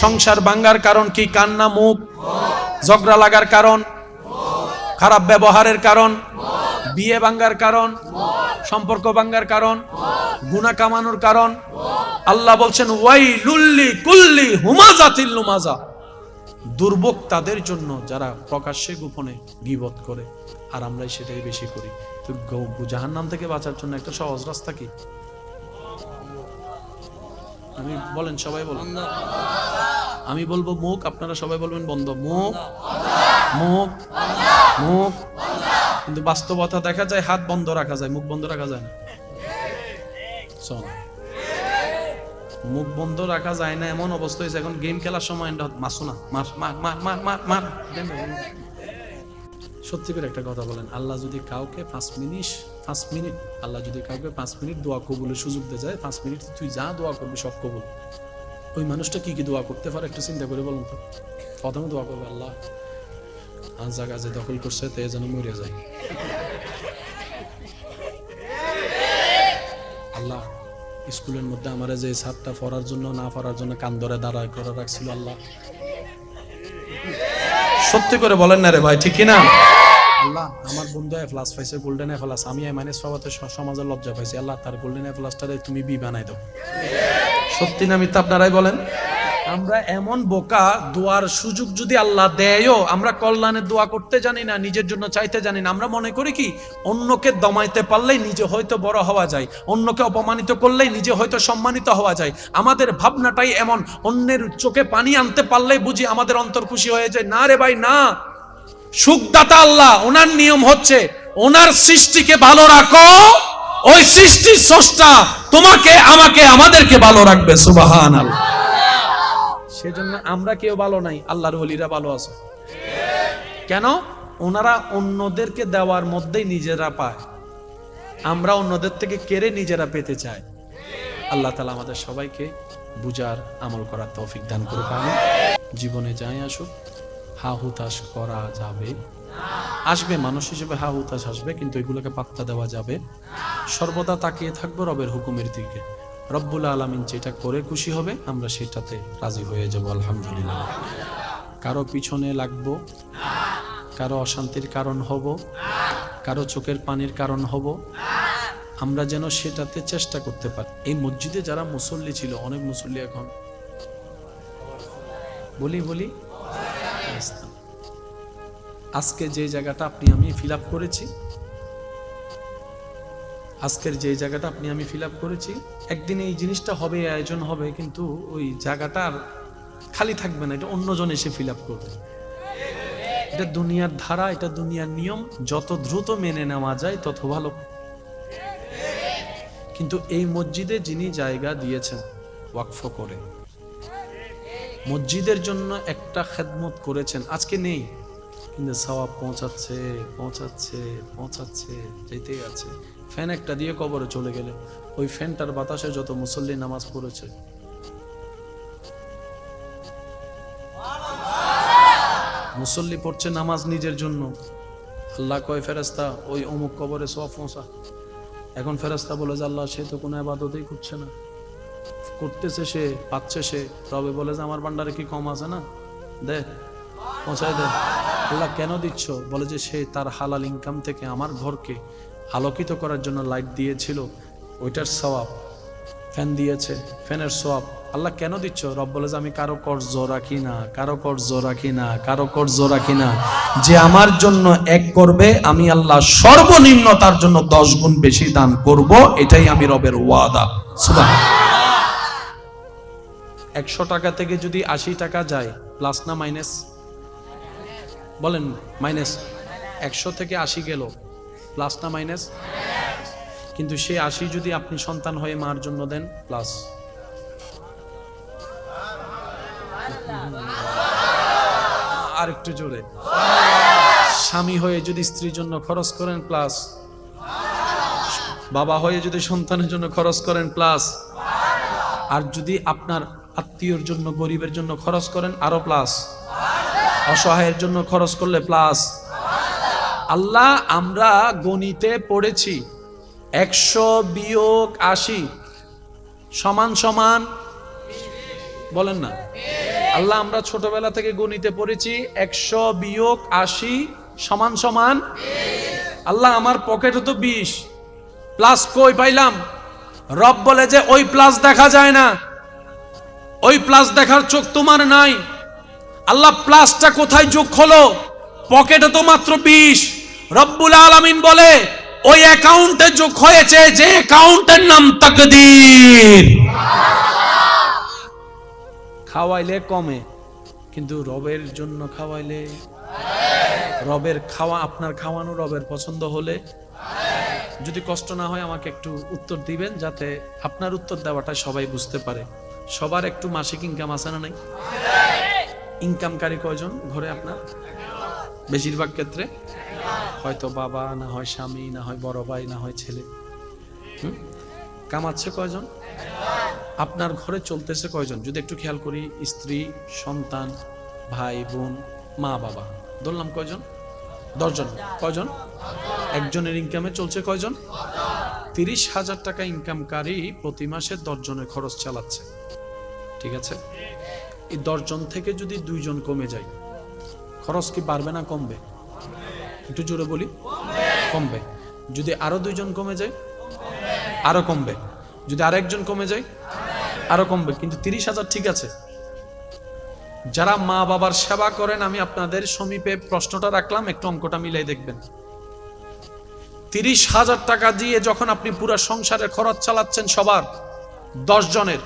সংসার ভাঙার কারণ কি কান না মুখ? ঝগড়া লাগার কারণ, খারাপ ব্যবহারের কারণ, বিয়ে ভাঙার কারণ, সম্পর্ক ভাঙার কারণ, গুনাহ কামানোর কারণ। আল্লাহ বলছেন ওয়াইলুল লিকুল্লি হুমাযাতিল লুমাযা, দুর্ভোগ তাদের জন্য যারা প্রকাশ্যে গোপনে গীবত করে। আর আমরা সেটাই বেশি করি। তো জাহান্নাম থেকে বাঁচার জন্য একটা সহজ রাস্তা কি? আমি বলেন, সবাই বলেন। আমি বলবো মুখ, আপনারা সবাই বলবেন বন্ধ। মুখ, মুখ, মুখ। কিন্তু বাস্তবতা দেখা যায় হাত বন্ধ রাখা যায়, মুখ বন্ধ রাখা যায় না। মুখ বন্ধ রাখা যায় না এমন অবস্থা হয়েছে এখন গেম খেলার সময় মাসো না, মার মার মার মার মার মার। সত্যি করে একটা কথা বলেন, আল্লাহ যদি কাউকে 5 মিনিট আল্লাহ যদি কাউকে 5 মিনিট দোয়া কবুলের সুযোগ দিয়ে যায়, 5 মিনিট তুই যা দোয়া করবি সব কবুল। ওই মানুষটা কি কি দোয়া করতে পারে একটু চিন্তা করে বলুন তো। প্রথমে দোয়া করবে, আল্লাহ আজ জায়গা যে দখল করছে তে যেন মরে যায়। আল্লাহ স্কুলের মধ্যে আমার যে ছাত্রটা পড়ার জন্য না পড়ার জন্য কান ধরে দাঁড়ায় করে রাখছিল, আল্লাহ। সত্যি করে বলেন না রে ভাই, ঠিক কিনা? আল্লাহ আমার বন্ধু এ প্লাস পাইছে, গোল্ডেন এ প্লাস, আমি এ মাইনাস পাওয়াতে সমাজের লজ্জা পাইছি, আল্লাহ তার গোল্ডেন এ প্লাসটারে তুমি বি বানাই দাও। সত্যি না মিথ্যা আপনারাই বলেন। আমরা এমন বোকা, দোয়ার সুযোগ যদি আল্লাহ দেয়ও আমরা কল্যাণের দোয়া করতে জানি না, নিজের জন্য চাইতে জানি না। আমরা মনে করি কি অন্যকে দমাইতে পারলেই নিজে হয়তো বড় হওয়া যায়, অন্যকে অপমানিত করলেই নিজে হয়তো সম্মানিত হওয়া যায়। আমাদের ভাবনাটাই এমন, অন্যের চোখে পানি আনতে পারলেই বুঝি আমাদের অন্তর খুশি হয়ে যায়। না রে ভাই না, সুখদাতা আল্লাহ, ওনার নিয়ম হচ্ছে ওনার সৃষ্টিকে ভালো রাখো, ওই সৃষ্টির স্রষ্টা তোমাকে আমাকে আমাদেরকে ভালো রাখবে। সুবহানাল্লাহ। সেজন্য আমরা কেউ ভালো নাই, আল্লাহর ওলিরা ভালো আছে। কেন? ওনারা অন্যদেরকে দেওয়ার মধ্যেই নিজেরা পায়, আমরা অন্যদের থেকে কেড়ে নিজেরা পেতে চাই। আল্লাহ তাআলা আমাদের সবাইকে বুঝার আমল করার তৌফিক দান করুক। আমিন। জীবনে যাই আসুক হা হুতাশ করা যাবে, আসবে মানুষ হিসেবে হা হুতাশ আসবে, কিন্তু এগুলোকে পাত্তা দেওয়া যাবে। সর্বদা তাকিয়ে থাকবো রবের হুকুমের দিকে। রব্বুল আলামিন যেটা করে খুশি হবে আমরা সেটাতে রাজি হয়ে যাব, আলহামদুলিল্লাহ। কারো পিছনে লাগবো, কারো অশান্তির কারণ হব, কারো চোখের পানির কারণ হব, আমরা যেন সেটাতে চেষ্টা করতে পারি। এই মসজিদে যারা মুসল্লি ছিল, অনেক মুসল্লি এখন বলি আজকে যে জায়গাটা আপনি আমি ফিল আপ করেছি, আজকের যে জায়গাটা আপনি আমি ফিল আপ করেছি, একদিন এই জিনিসটা হবে, আয়োজন হবে, কিন্তু ওই জায়গাটা আর খালি থাকবে না, এটা অন্যজন এসে ফিল আপ করবে। এটা দুনিয়ার ধারা, এটা দুনিয়ার নিয়ম, যত দ্রুত মেনে নেওয়া যায় তত ভালো। কিন্তু এই মসজিদে যিনি জায়গা দিয়েছেন ওয়াকফ করে, মসজিদের জন্য একটা খেদমত করেছেন, আজকে নেই কিন্তু সওয়াব পৌঁছাচ্ছে পৌঁছাচ্ছে পৌঁছাচ্ছে, যেতেই আছে। ফ্যান একটা দিয়ে কবরে চলে গেলে ওই ফ্যানটার বাতাসে যত মুসল্লি নামাজ পড়েছে, মুসল্লি পড়ছে নামাজ নিজের জন্য, আল্লাহ কয় ফেরেশতা ওই অমুক কবরে সওয়াব পৌঁছা। এখন ফেরেশতা বলে যে আল্লাহ সে তো কোনো ইবাদতই করছে না, করতেছে সে, পাচ্ছে সে। রবে বলে যে আমার ভান্ডারে কি কম আছে না, দে পৌঁছায় দে। আল্লাহ কেন দিচ্ছ? বলে যে সে তার হালাল ইনকাম থেকে আমার ঘরকে আলোকিত করার জন্য লাইট দিয়েছিল, ওইটার সওয়াব। ফ্যান দিয়েছে, ফ্যানের সওয়াব। আল্লাহ কেন দিচ্ছ? রব বলে যে আমি কারো কর্জ রাখি না, কারো কর্জ রাখি না, কারো কর্জ রাখি না। যে আমার জন্য এক করবে আমি আল্লাহ সর্বনিম্ন তার জন্য 10 গুণ বেশি দান করব, এটাই আমি রবের ওয়াদা। সুবহানাল্লাহ। 100 টাকা থেকে যদি 80 টাকা যায়, প্লাস না মাইনাস? বলেন মাইনাস। 100 থেকে 80 গেল, প্লাস না মাইনাস? কিন্তু সে 80 যদি আপনি সন্তান হয়ে মার জন্য দেন, প্লাস। আর একটু জোরে। স্বামী হয়ে যদি স্ত্রীর জন্য খরচ করেন, প্লাস। বাবা হয়ে যদি সন্তানের জন্য খরচ করেন, প্লাস। আর যদি আপনার আত্মীয়র জন্য, গরিবের জন্য খরচ করেন, আরো প্লাস। অসহায়ের জন্য খরচ করলে প্লাস। আল্লাহ, আমরা গণিতে পড়েছি 100 বিয়োগ 80 সমান সমান, বলেন না? আল্লাহ, আমরা ছোটবেলা থেকে গণিতে পড়েছি 100 বিয়োগ 80 সমান সমান। আল্লাহ, আমার পকেটে তো 20, প্লাস কই পাইলাম? রব বলে যে ওই প্লাস দেখা যায় না, ওই প্লাস দেখার চোখ তোমার নাই। আল্লাহ, প্লাসটা কোথায় যোগ হলো? পকেটে তো মাত্র 20। রব্বুল আলামিন বলে ওই অ্যাকাউন্টে যোগ হয়েছে যে অ্যাকাউন্টের নাম তাকদীর। খাওয়াইলে কমে, কিন্তু রবের জন্য খাওয়াইলে, রবের খাওয়া, আপনার খাওয়ানো রবের পছন্দ হলে, যদি কষ্ট না হয় আমাকে একটু উত্তর দিবেন, যাতে আপনার উত্তর দেওয়াটা সবাই বুঝতে পারে। সবার একটু মাসিক ইনকাম আছে না নাই? ইনকামকারী কয়জন ঘরে আপনার? বেশিরভাগ ক্ষেত্রে হয়তো বাবা, না হয় স্বামী, না হয় বড় ভাই, না হয় ছেলে। কামাচ্ছে কয়জন? আপনার ঘরে চলতেছে কয়জন? যদি একটু খেয়াল করি, স্ত্রী, সন্তান, ভাই বোন, মা বাবা, ধরলাম কয়জন? 10 জন। কয়জন? একজনের ইনকামে চলছে কয়জন? 30,000 টাকা ইনকামকারী প্রতি মাসে 10 জনের খরচ চালাচ্ছে। ঠিক আছে? এই 10 জন থেকে যদি 2 জন কমে যায়, খরচ কি বাড়বে না কমবে? একটু জোরে বলি, কমবে। যদি আরো 2 জন কমে যায়, আরো কমবে। যদি আরেকজন কমে যায়, আরো কমবে। কিন্তু 30,000 ঠিক আছে। যারা মা বাবার সেবা করেন, আমি আপনাদের সমীপে প্রশ্নটা রাখলাম, একটু অঙ্কটা মিলাই দেখবেন। 30,000 টাকা দিয়ে যখন আপনি পুরো সংসারের খরচ চালাচ্ছেন সবার, 10 জনের,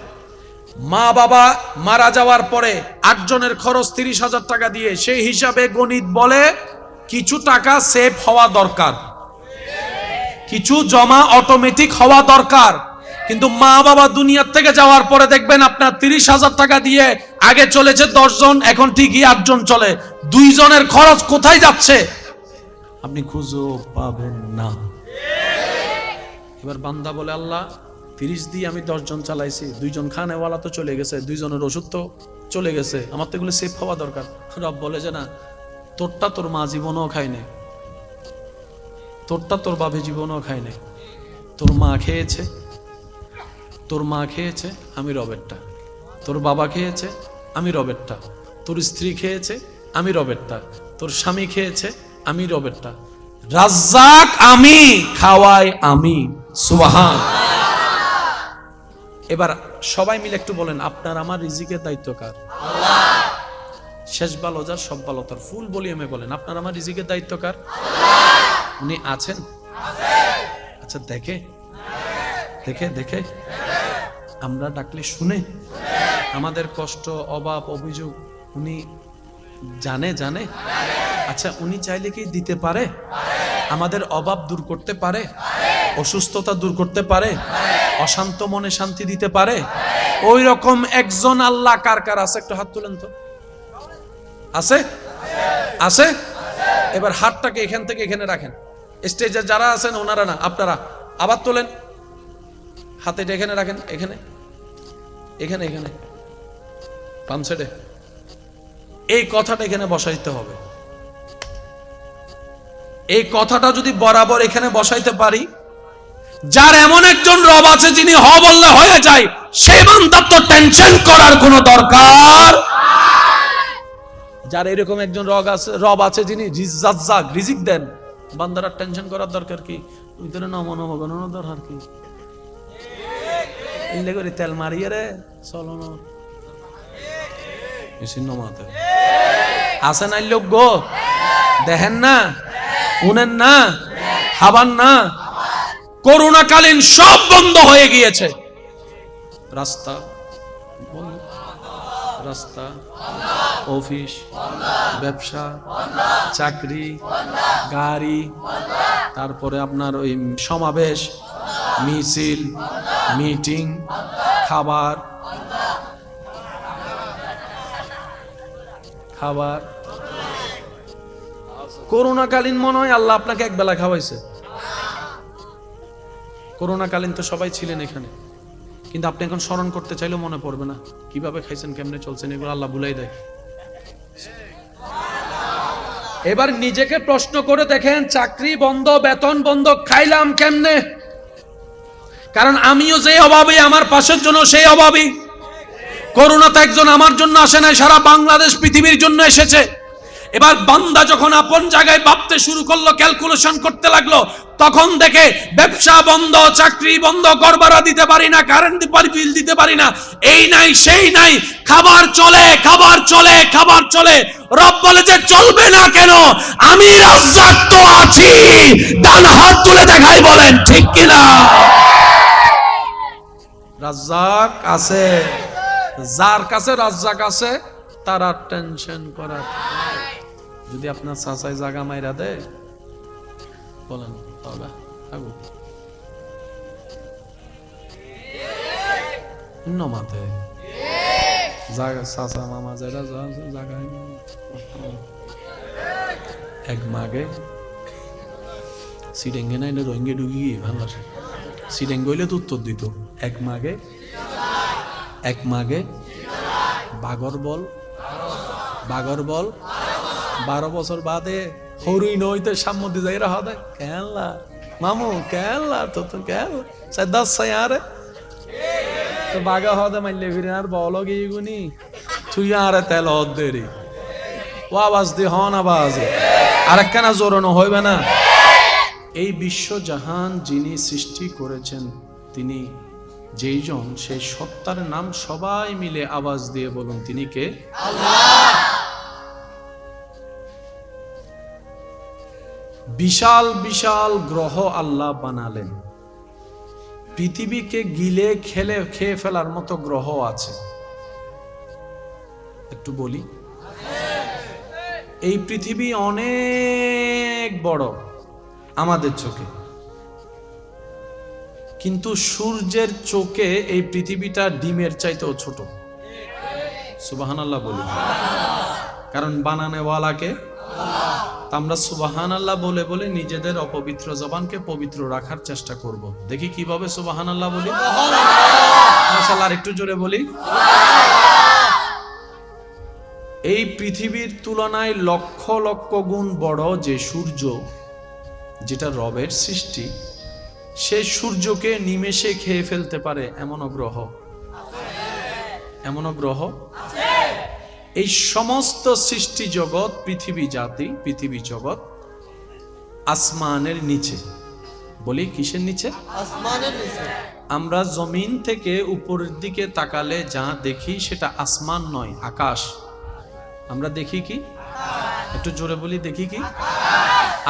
মা বাবা মারা যাওয়ার পরে 8 জনের খরচ 30,000 টাকা দিয়ে, সেই হিসাবে গণিত বলে কিছু টাকা সেভ হওয়া দরকার, কিছু জমা অটোমেটিক হওয়া দরকার। কিন্তু মা বাবা দুনিয়ার থেকে যাওয়ার পরে দেখবেন আপনার 30,000 টাকা দিয়ে আগে চলেছে 10 জন, এখন ঠিকই 8 জন চলে। 2 জনের খরচ কোথায় যাচ্ছে আপনি খুঁজো পাবেন না। এবার বান্দা বলে, আল্লাহ 30 দিয়ে আমি 10 জন চালাইছি, 2 জন খানেওয়ালা তো চলে গেছে, 2 জনের ওষুধ তো চলে গেছে, আমার তো এগুলো সেভ হওয়া দরকার। রব বলে যে না, তোরটা তোর মা জীবনও খায় নাই, তোরটা তোর বাবা জীবনও খায় নাই। তোর মা খেয়েছে, তোর মা খেয়েছে, আমি রবেরটা। তোর বাবা খেয়েছে, আমি রবেরটা। তোর স্ত্রী খেয়েছে, আমি রবেরটা। তোর স্বামী খেয়েছে, আমি রবেরটা। রাজ্জাক আমি, খাওয়াই আমি। সুবহান। এবার সবাই মিলে একটু বলেন, আপনার আমার রিজিকের দায়িত্ব কার? আল্লাহ। শেষ ভালো যার সব ভালো তার, ফুল ভলিউমে বলেন। আপনার আমার রিজিকের দায়িত্ব কার? উনি আছেন? আচ্ছা, দেখে দেখে দেখে আমরা ডাকলে শুনে? আমাদের কষ্ট, অভাব, অভিযোগ উনি জানে? জানে। আচ্ছা, উনি চাইলে কি দিতে পারে? আমাদের অভাব দূর করতে পারে? অসুস্থতা দূর করতে পারে? অশান্ত মনে শান্তি দিতে পারে? ওই রকম একজন আল্লাহ কার কার আছে? একটু হাত তুলেন তো। আছে? আছে? এবার হাতটাকে এখান থেকে এখানে রাখেন। স্টেজে যারা আছেন ওনারা না, আপনারা আবার তোলেন। হাতে এখানে রাখেন, এখানে এখানে এখানে বাম সাইডে। এই কথাটা এখানে বসাইতে হবে। এই কথাটা যদি বরাবর এখানে বসাইতে পারি, যার এমন একজন রব আছে যিনি হ বললে হয়ে যায়, সেই বান্দার তো টেনশন করার কোনো দরকার। যার এরকম একজন রব আছে যিনি রিজিক দেন, বান্দারা টেনশন করার দরকার কি? ভিতরে নম নম গণনার দরকার কি? ইলে করে তেল মারিয়ে রে চলো না নমাতে আসে নাই লোক গো, দেখেন না, উনেন না, খাবার না। করোনাকালীন সব বন্ধ হয়ে গিয়েছে। রাস্তা রাস্তা, অফিস, ব্যবসা, চাকরি, গাড়ি, তারপরে আপনার ওই সমাবেশ, মিছিল, মিটিং, খাবার খাবার। করোনাকালীন মনে হয় আল্লাহ আপনাকে এক বেলা খাওয়াইছে। করোনাকালীন তো সবাই ছিলেন এখানে, কিন্তু আপনি এখন স্মরণ করতে চাইলেও মনে পড়বে না কিভাবে খাইছেন, কেমনে চলছেন, এগুলো আল্লাহ ভুলাই দেয়। এবার নিজেকে প্রশ্ন করে দেখেন, চাকরি বন্ধ, বেতন বন্ধ, খাইলাম কেমনে? কারণ আমিও যে অভাবী, আমার পাশের জন্য সেই অভাবী। করোনা তো একজন আমার জন্য আসে নাই, সারা বাংলাদেশ পৃথিবীর জন্য এসেছে। এবার বান্দা যখন আপন জায়গায় ভাবতে শুরু করলো, ক্যালকুলেশন করতে লাগলো, তখন দেখে ব্যবসা বন্ধ, চাকরি বন্ধ, ঘর ভাড়া দিতে পারি না, কারেন্ট বিল দিতে পারি না, এই নাই সেই নাই, খাবার চলে খাবার চলে খাবার চলে। রব বলে যে চলবে না কেন? আমি রাজ্জাক তো আছি। ডান হাত তুলে দেখাই, বলেন ঠিক কিনা? রাজ্জাক আছে। যার কাছে রাজ্জাক আছে তার আর টেনশন করার। যদি আপনার চাচাই জাগা মাইরা দেয়, বলেন তবে থাকো নমাতে জাগা চাচা মামা যারা জাগা এক মাগে সিডেঙ্গে না, রোহিঙ্গে ঢুকি ভালো সিডেঙ্গে হইলে তো উত্তর দিত। এক মাগে বাগর বল 12 বছর বাদে হরুই নইতে সাম্মতি যাইরা হবে কেলা মামু কেলা তো কেলা সাই 10 সাই আরে তো বাগা হদে মাইলে ফিরে আর বলো গিগুনি তুই আরে তেল দেরি ও আওয়াজ দি হন আওয়াজ আরেকখানা জোরানো হইবে না। এই বিশ্ব জাহান যিনি সৃষ্টি করেছেন, তিনি যেইজন, সেই সত্তার নাম সবাই মিলে আওয়াজ দিয়ে বলুন, তিনি কে? আল্লাহ। বিশাল বিশাল গ্রহ আল্লাহ বানালেন। পৃথিবীকে গিলে খেয়ে ফেলার মতো গ্রহ আছে। একটু বলি, এই পৃথিবী অনেক বড় আমাদের চোখে, কিন্তু সূর্যের চোখে এই পৃথিবীটা ডিমের চাইতেও ছোট। সুবহানাল্লাহ বলি, কারণ বানানেওয়ালাকে আমরা সুবহানাল্লাহ বলে বলে নিজেদের অপবিত্র জবানকে পবিত্র রাখার চেষ্টা করব। দেখি কিভাবে সুবহানাল্লাহ বলি। মাশাআল্লাহ, আরেকটু জোরে বলি। এই পৃথিবীর তুলনায় লক্ষ লক্ষ গুণ বড় যে সূর্য, যেটা রবের সৃষ্টি, সেই সূর্যকে নিমেষে খেয়ে ফেলতে পারে এমনও গ্রহ এই সমস্ত সৃষ্টি জগৎ, পৃথিবী জাতি, পৃথিবী জগৎ আসমানের নিচে। বলি কিসের নিচে? আসমানের নিচে। আমরা জমিন থেকে উপরের দিকে তাকালে যা দেখি সেটা আসমান নয়, আকাশ। আমরা দেখি কি? একটু জোরে বলি, দেখি কি?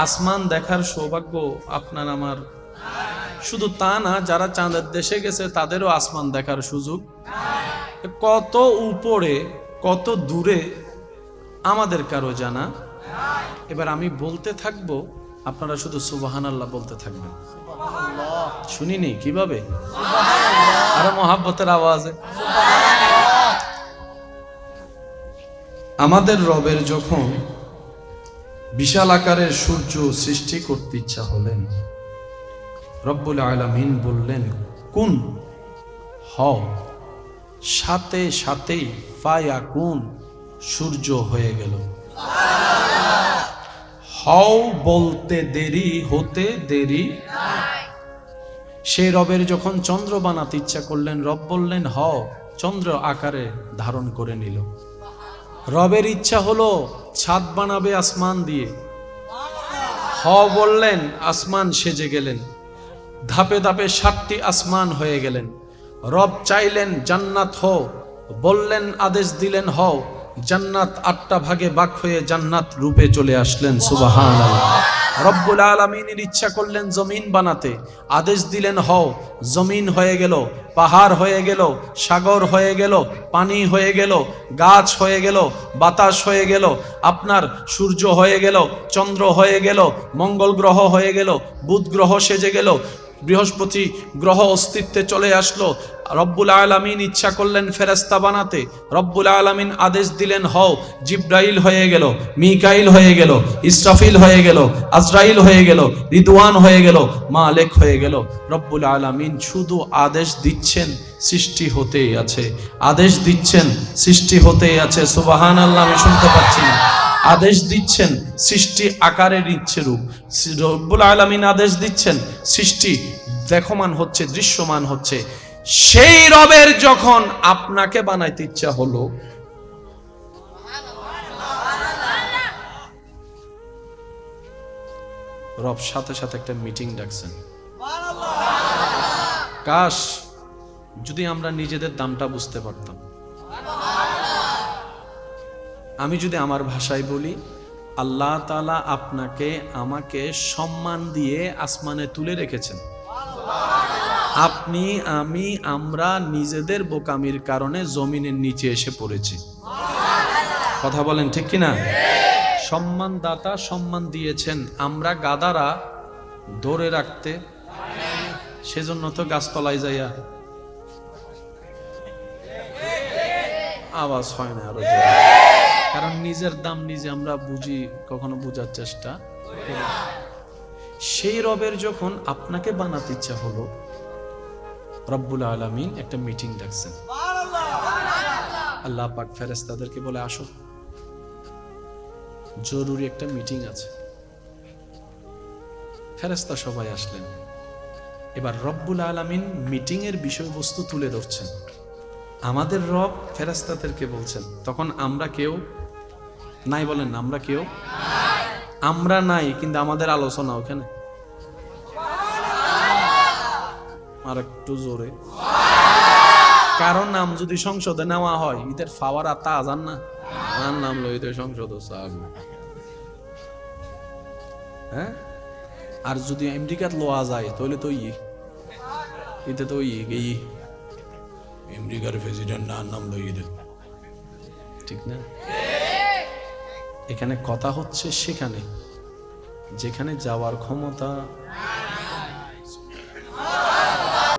আসমান দেখার সৌভাগ্য আপনার আমার। শুধু তা না, যারা চাঁদের দেশে গেছে তাদেরও আসমান দেখার সুযোগ। কত উপরে, কত দূরে আমাদের কারো জানা। এবার আমি বলতে থাকবো, আপনারা শুধু সুবহানাল্লাহ বলতে থাকবেন। শুনিনি কিভাবে? আরো মহাব্বতের আওয়াজে। আমাদের রবের যখন বিশাল আকারের সূর্য সৃষ্টি করতে ইচ্ছা হলেন, রব্বুল আলামিন বললেন কুন, হও। সাথে সাথেই ফায়াকুন, সূর্য হয়ে গেল। হও বলতে দেরি, হতে দেরি। সেই রবের যখন চন্দ্র বানাতে ইচ্ছা করলেন, রব বললেন হও, চন্দ্র আকারে ধারণ করে নিল। রবের ইচ্ছা হলো ছাদ বানাবে আসমান দিয়ে, হ বললেন, আসমান সেজে গেলেন। ধাপে ধাপে 7টি আসমান হয়ে গেলেন। রব চাইলেন জান্নাত হও, বললেন, আদেশ দিলেন হও। জান্নাত 8টা ভাগে ভাগ হয়ে জান্নাত রূপে চলে আসলেন। সুবহানাল্লাহ। রব্বুল আলামিনের ইচ্ছা করলেন জমিন বানাতে, আদেশ দিলেন হও। জমিন হয়ে গেল, পাহাড় হয়ে গেল, সাগর হয়ে গেল, পানি হয়ে গেল, গাছ হয়ে গেল, বাতাস হয়ে গেল, আপনার সূর্য হয়ে গেল, চন্দ্র হয়ে গেল, মঙ্গল গ্রহ হয়ে গেল, বুধ গ্রহ সেজে গেল, বৃহস্পতি গ্রহ অস্তিত্বে চলে আসলো। রব্বুল আলামিন ইচ্ছা করলেন ফেরেশতা বানাতে, রব্বুল আলামিন আদেশ দিলেন হও। জিব্রাইল হয়ে গেল, মিকাইল হয়ে গেল, ইসরাফিল হয়ে গেল, আজরাইল হয়ে গেল, রিদওয়ান হয়ে গেল, মালেক হয়ে গেল। রব্বুল আলামিন শুধু আদেশ দিচ্ছেন, সৃষ্টি হতেই আছে। আদেশ দিচ্ছেন, সৃষ্টি হতেই আছে। সুবহানাল্লাহ। আমি শুনতে পাচ্ছি না। আদেশ দিচ্ছেন, সৃষ্টি আকারে নিচ্ছে রূপ। রব্বুল আলামিন আদেশ দিচ্ছেন, সৃষ্টি দেখমান হচ্ছে, দৃশ্যমান হচ্ছে। সেই রবের যখন আপনাকে বানাইতে ইচ্ছা হলো, রব সাথে সাথে একটা মিটিং ডাকছেন। কাশ যদি আমরা নিজেদের দামটা বুঝতে পারতাম। আমি যদি আমার ভাষায় বলি, আল্লাহ তাআলা আপনাকে আমাকে সম্মান দিয়ে আসমানে তুলে রেখেছেন। আপনি, আমি, আমরা নিজেদের বোকামির কারণে জমিনের নিচে এসে পড়েছি। কথা বলেন ঠিক কিনা? সম্মান দাতা সম্মান দিয়েছেন, আমরা গাদারা ধরে রাখতে, সেজন্য তো গাছতলায় যাইয়া আওয়াজ হয় না আরো জোরে। কারণ নিজের দাম নিজে আমরা বুঝি, কখনো বুঝার চেষ্টা। সেই রবের যখন আপনাকে বানাতে ইচ্ছা হলো, রব্বুল আলামিন একটা মিটিং ডাকছেন। আল্লাহ পাক ফেরেশতাদেরকে বলে, আসো, জরুরি একটা মিটিং আছে। ফেরেশতা সবাই আসলেন। এবার রব্বুল আলামিন মিটিং এর বিষয়বস্তু তুলে ধরছেন। আমাদের রব ফেরেশতাদেরকে বলছেন, তখন আমরা কেউ নাই, বলেন না, আমরা কেউ আমরা নাই, কিন্তু আমাদের আলোচনা ওখানে। আর একটু জোরে। কারণ নাম যদি সংসদে নেওয়া হয়, ঈদের ফাওয়ার আতা আজান না, আর নাম লইতে সংসদ। হ্যাঁ, আর যদি আমেরিকাত লোয়া যায় তাহলে তো ইতে তো আমেরিকার প্রেসিডেন্ট নাম লইয়ে দেন, ঠিক না? এখানে কথা হচ্ছে সেখানে যেখানে যাওয়ার ক্ষমতা